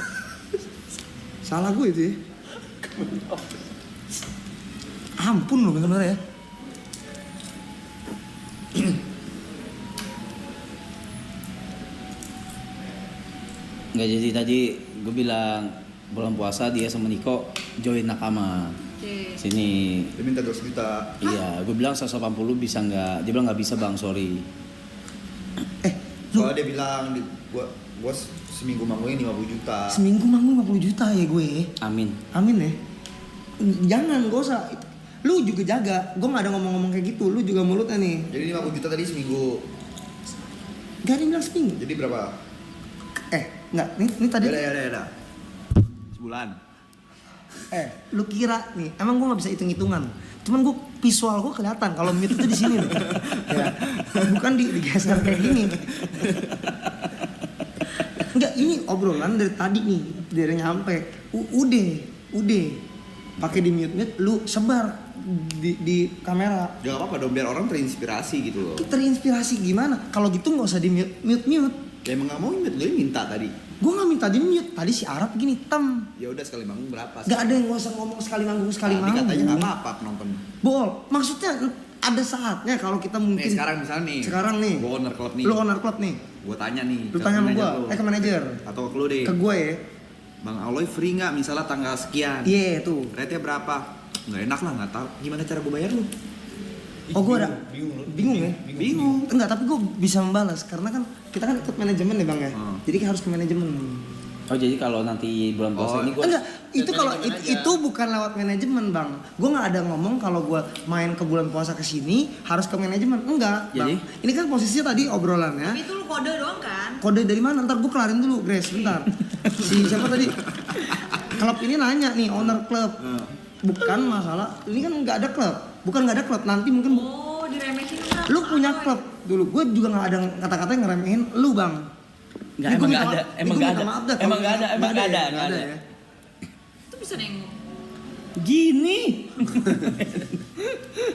Salah gue itu ya. Ampun lo bener-bener ya. Enggak, jadi tadi gue bilang bulan puasa dia sama Niko join nakama. Sini. Dia minta 200 juta. Iya, gue bilang 180 bisa nggak? Dia bilang nggak bisa bang, sorry. Soalnya dia bilang gua seminggu manggungin 50 juta. Seminggu manggung 50 juta ya gue. Amin. Amin ya. Jangan, gak usah. Lu juga jaga. Gue gak ada ngomong-ngomong kayak gitu. Lu juga mulutnya nih. Jadi 50 juta tadi seminggu. Gak ada yang bilang seminggu. Jadi berapa? Enggak. Ini tadi. Ya. Sebulan. Lu kira nih, emang gue gak bisa hitung-hitungan. Cuman gue visual gue kelihatan kalau mute itu di sini nih. Ya. Bukan digeser kayak gini. Enggak, ini obrolan dari tadi nih, dari nyampe. Udah. Pakai di mute, lu sebar di kamera. Ya gak apa-apa dong, biar orang terinspirasi gitu loh. Terinspirasi gimana? Kalau gitu nggak usah di mute. Ya emang nggak mau mute, lu minta tadi. Gue nggak minta di mute. Tadi si Arab gini, Ya udah sekali manggung berapa? Gak ada yang nggak usah ngomong sekali manggung. Katanya nggak apa-apa penonton. Bol, maksudnya ada saatnya kalau kita mungkin. Nih sekarang misalnya nih. Sekarang nih. Gue owner klub nih. Lu owner klub nih. Gue tanya nih. Lu tanya sama gue, ke manajer. Atau ke lu deh. Ke gue ya. Bang Aloy free nggak misalnya tanggal sekian? Iya tuh. Rate-nya berapa? Nggak enak lah, nggak tahu. Gimana cara gue bayar lu? Oh gue ada. Bingung ya? Bingung. Enggak, tapi gue bisa membalas karena kan kita kan ikut manajemen nih bang ya. Jadi harus ke manajemen. Oh jadi kalau nanti bulan puasa ini gue enggak, itu kalau itu bukan lewat manajemen bang. Gue nggak ada ngomong kalau gue main ke bulan puasa ke sini harus ke manajemen. Enggak. Jadi? Bang. Ini kan posisinya tadi obrolannya. Tapi itu lu kode doang kan? Kode dari mana? Ntar gue kelarin dulu, Grace. Bentar. Si siapa tadi? Klub ini nanya nih, owner klub. Bukan masalah. Ini kan nggak ada klub. Bukan nggak ada klub. Nanti mungkin. Oh, diremehin kan? Lu punya klub dulu. Gue juga nggak ada kata-kata yang ngeremehin lu bang. nggak, emang nggak ada, emang nggak ada, emang nggak ada. Ya. Itu bisa nengok. Gini.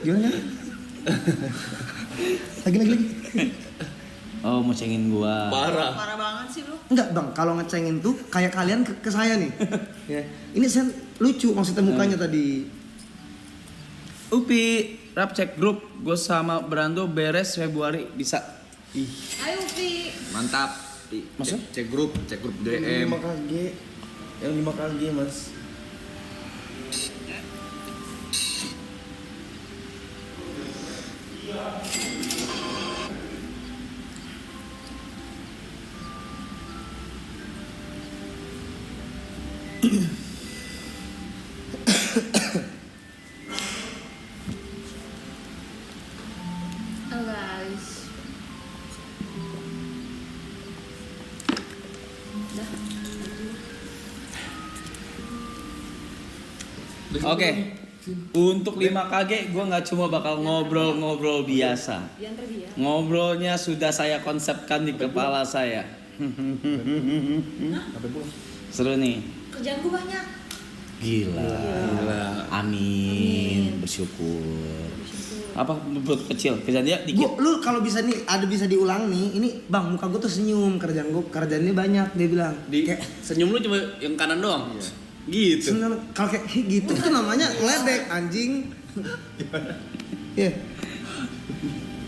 Gimana? Lagi. Oh mau cengin gua. Parah banget sih lu. Enggak bang, kalau ngecengin tuh kayak kalian ke saya nih. Ya. Ini saya lucu maksudnya mukanya tadi. Upi, rap cek grup, gue sama Brando beres Februari bisa. Ih. Ayo Upi. Mantap. Maksudnya? Cek grup DM. 5 kg. Yang 5 kg mas. Halo guys. Oke. Untuk 5 KG gue nggak cuma bakal ngobrol-ngobrol biasa. Ngobrolnya sudah saya konsepkan di kepala saya. Seru nih. Kerjaan gue banyak. Gila. Amin. Bersyukur. Apa perut kecil? Kerjaan dia dikit. Lu kalau bisa nih ada bisa diulang nih. Ini bang muka gue tuh senyum, kerjaannya banyak dia bilang. Kayak senyum lu cuma yang kanan doang. Gitu. Kalau kayak gitu itu namanya ledek anjing. Ya.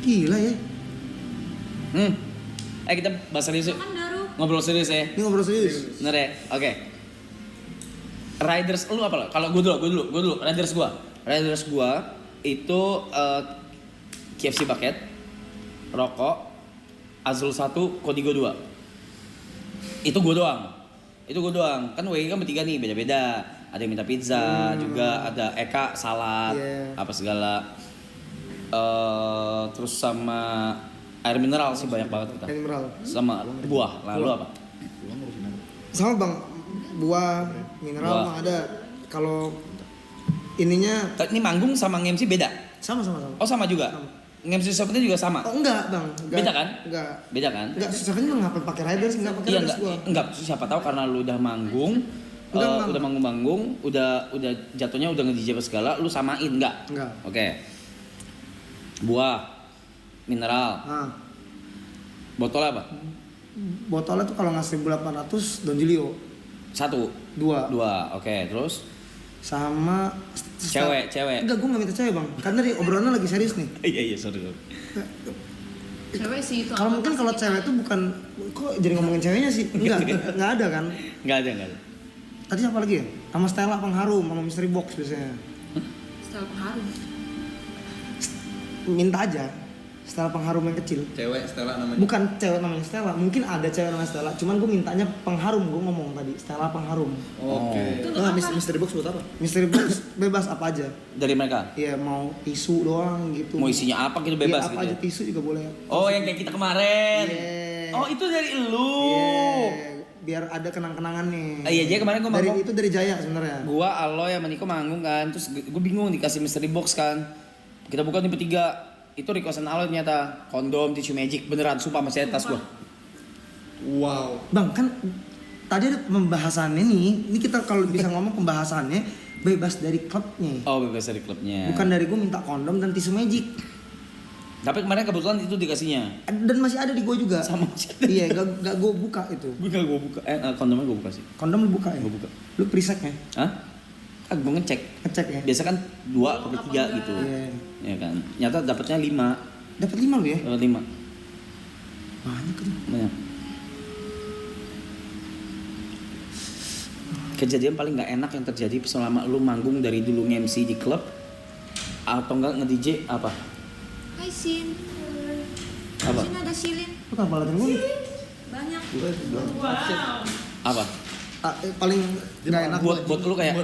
Gila ya. Kita bahas serius yuk. Kan baru. Ngobrol serius ya. Ini ngobrol serius. Bener ya? Oke. Riders lu apa? Kalau gue dulu. Riders gua itu KFC bucket, rokok, Azul 1, Kodigo 2. Itu gue doang. Kan WG kan bertiga nih, beda-beda. Ada yang minta pizza, juga ada Eka salad, apa segala. Terus sama air mineral sih banyak banget kita. Air mineral. Sama buah. Lalu apa? Sama bang, buah, mineral Buah. mah ada. Kalau ininya Ini manggung sama nge-MC beda? sama. Oh sama juga? Nge-MC Seventeen juga sama? Oh enggak bang, enggak. Beda kan? Enggak. Beda kan? Enggak, Seven mah ngapain pakai riders, enggak pakai Iya riders gua. enggak, siapa tahu karena lu udah manggung, Enggak. udah manggung, udah jatuhnya udah nge-DJ apa segala, lu samain enggak? Enggak. Oke. Buah, mineral, Nah, botol apa? botolnya tuh kalau nggak 1.800 Don Julio. 1, Dua. 2, oke, terus Sama cewek. Enggak, gue nggak minta cewek bang, karena di obrolannya lagi serius nih. Iya, sorry. Cewek sih itu. Kalau mungkin kalau cewek tuh bukan, kok jadi ngomongin ceweknya sih? Enggak ada kan? Enggak ada. Tadi siapa lagi ya? Sama Stella Pengharum, sama Mystery Box biasanya. Style pengharum. Minta aja Stella Pengharum yang kecil. Cewek Stella namanya. Bukan cewek namanya Stella, mungkin ada cewek namanya Stella. Cuman gue mintanya Pengharum, gue ngomong tadi Stella Pengharum. Oke. Itu apa? Mystery box buat apa? Mystery Box bebas apa aja. Dari mereka? Iya mau tisu doang gitu. Mau isinya apa gitu bebas Iya, apa gitu. aja tisu juga boleh. Oh, yang kayak kita kemarin. Iya. Oh, itu dari lu. Iya, biar ada kenang-kenangan nih. Iya, Jaya kemarin gue dari manggung. itu dari Jaya sebenarnya. Gua, Aloy, sama Niko manggung kan. Terus gue bingung dikasih mystery box kan. Kita buka nih bertiga. Itu requestan Aloy ternyata. Kondom, tisu magic. Beneran, sumpah masih ada tas gua. Wow. Bang kan tadi ada pembahasannya nih. Ini kita kalau bisa ngomong pembahasannya bebas dari klubnya. Oh, bebas dari klubnya. Bukan dari gue minta kondom dan tisu magic. Tapi kemarin kebetulan itu dikasihnya. Dan masih ada di gue juga. Sama masih ada. Iya, gak gue buka itu. Gue buka. Kondomnya gue buka sih. Kondom lu buka ya? Gue buka. Lu presetnya? Hah? Gue ngecek. Ngecek ya? Biasa kan 2 sampai 3 gitu. Iya. Ya kan. Nyata dapatnya 5. Dapat 5 lu ya? Dapat 5. Banyak tuh. Banyak. Kejadian paling nggak enak yang terjadi selama lu manggung dari dulu nge-MC di klub atau enggak nge-DJ apa? Hai Sin. Apa? Sini ada Silin. Lu kenapa latin gue? Banyak. Apa? Paling nggak enak Buat lu kayak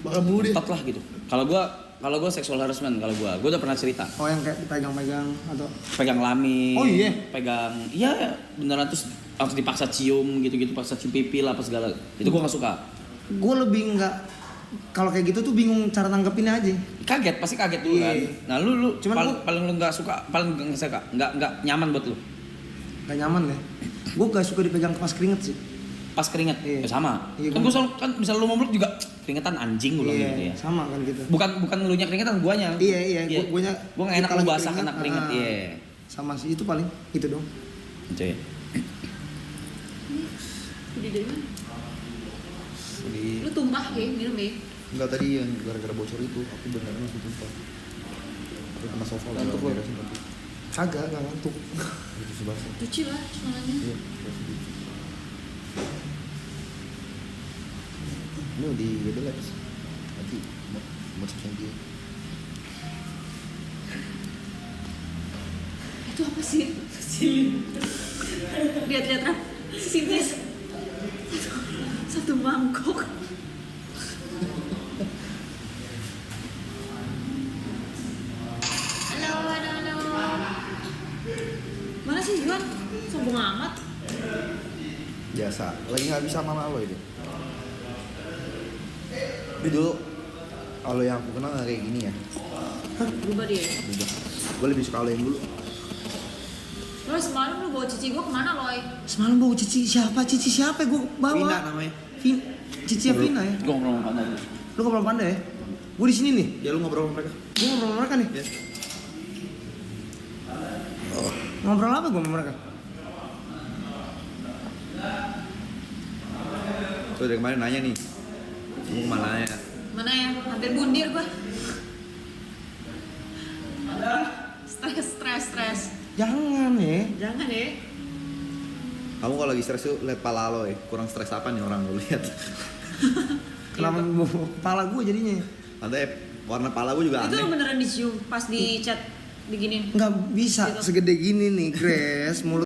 Bakal mulu dia. empat lah gitu. Kalau gua sexual harassment kalau gua udah pernah cerita. Oh yang kayak dipegang-pegang atau Pegang kelamin. Oh, iya? Iya beneran terus harus dipaksa cium gitu-gitu, paksa cium pipi lah apa segala. Itu gua nggak suka. gue lebih nggak, kalau kayak gitu tuh bingung cara nanggepinnya aja. Kaget, pasti kaget dulu kan. Iya. Nah lu Cuman paling lu nggak suka, paling nggak suka, nggak nyaman buat lu. Gak nyaman ya. Gue gak suka dipegang pas keringet sih. Pas keringet, Iya. sama. Iya, Kan gua- gue selalu kan misal lu mau meluk juga keringetan anjing gue bilang Iya, gitu ya. sama kan gitu. Bukan lu nya keringetan, guanya. Iya, guanya. Gue nggak enak kita lu lagi basah kena keringet. Iya. Sama sih itu paling itu dong. Gitu ya. Udah dari mana? Di Lu tumpah ya, minum ya. enggak tadi yang gara-gara bocor itu, aku beneran langsung tumpah. Aku kena sofa lah. Ngantuk lu? Kagak ngantuk. Itu sebasa. Cuci lah celananya. Iya. Ini di Google Labs. Nanti mau cek dia. Itu apa sih? Silin. Lihat-lihat Raf. Sini. Satu mangkok. Halo. Mana sih Juan? Sombong amat. Biasa. Lagi nggak bisa sama lo itu. Ini dulu kalau yang aku kenal nggak kayak gini ya. Berubah dia. Udah. Gue lebih suka lo yang dulu. Loy, semalam lu bawa cici gua kemana Loy? Semalam bawa cici siapa? Cici siapa gue bawa? Vina namanya. Cici Vina ya. Gue ngobrol sama Panda. Lu ngobrol sama Panda ya? Gue di sini nih. Ya lu ngobrol sama mereka. Gue ngobrol sama mereka nih. Ya. Ngobrol apa gue sama mereka? Tuh dari kemarin nanya nih. Kamu kemana ya? Mana ya? Hampir bundir gua. Stres. Jangan ya. Jangan ya. Kamu kalau lagi stres tuh lihat pala lo ya. Kurang stres apa nih orang lu lihat? Kenapa bawa kepala gue jadinya? Nanti warna pala gue juga Itu aneh. beneran dicium pas di chat diginin. Nggak bisa Gitu. segede gini nih, Grace. Mulut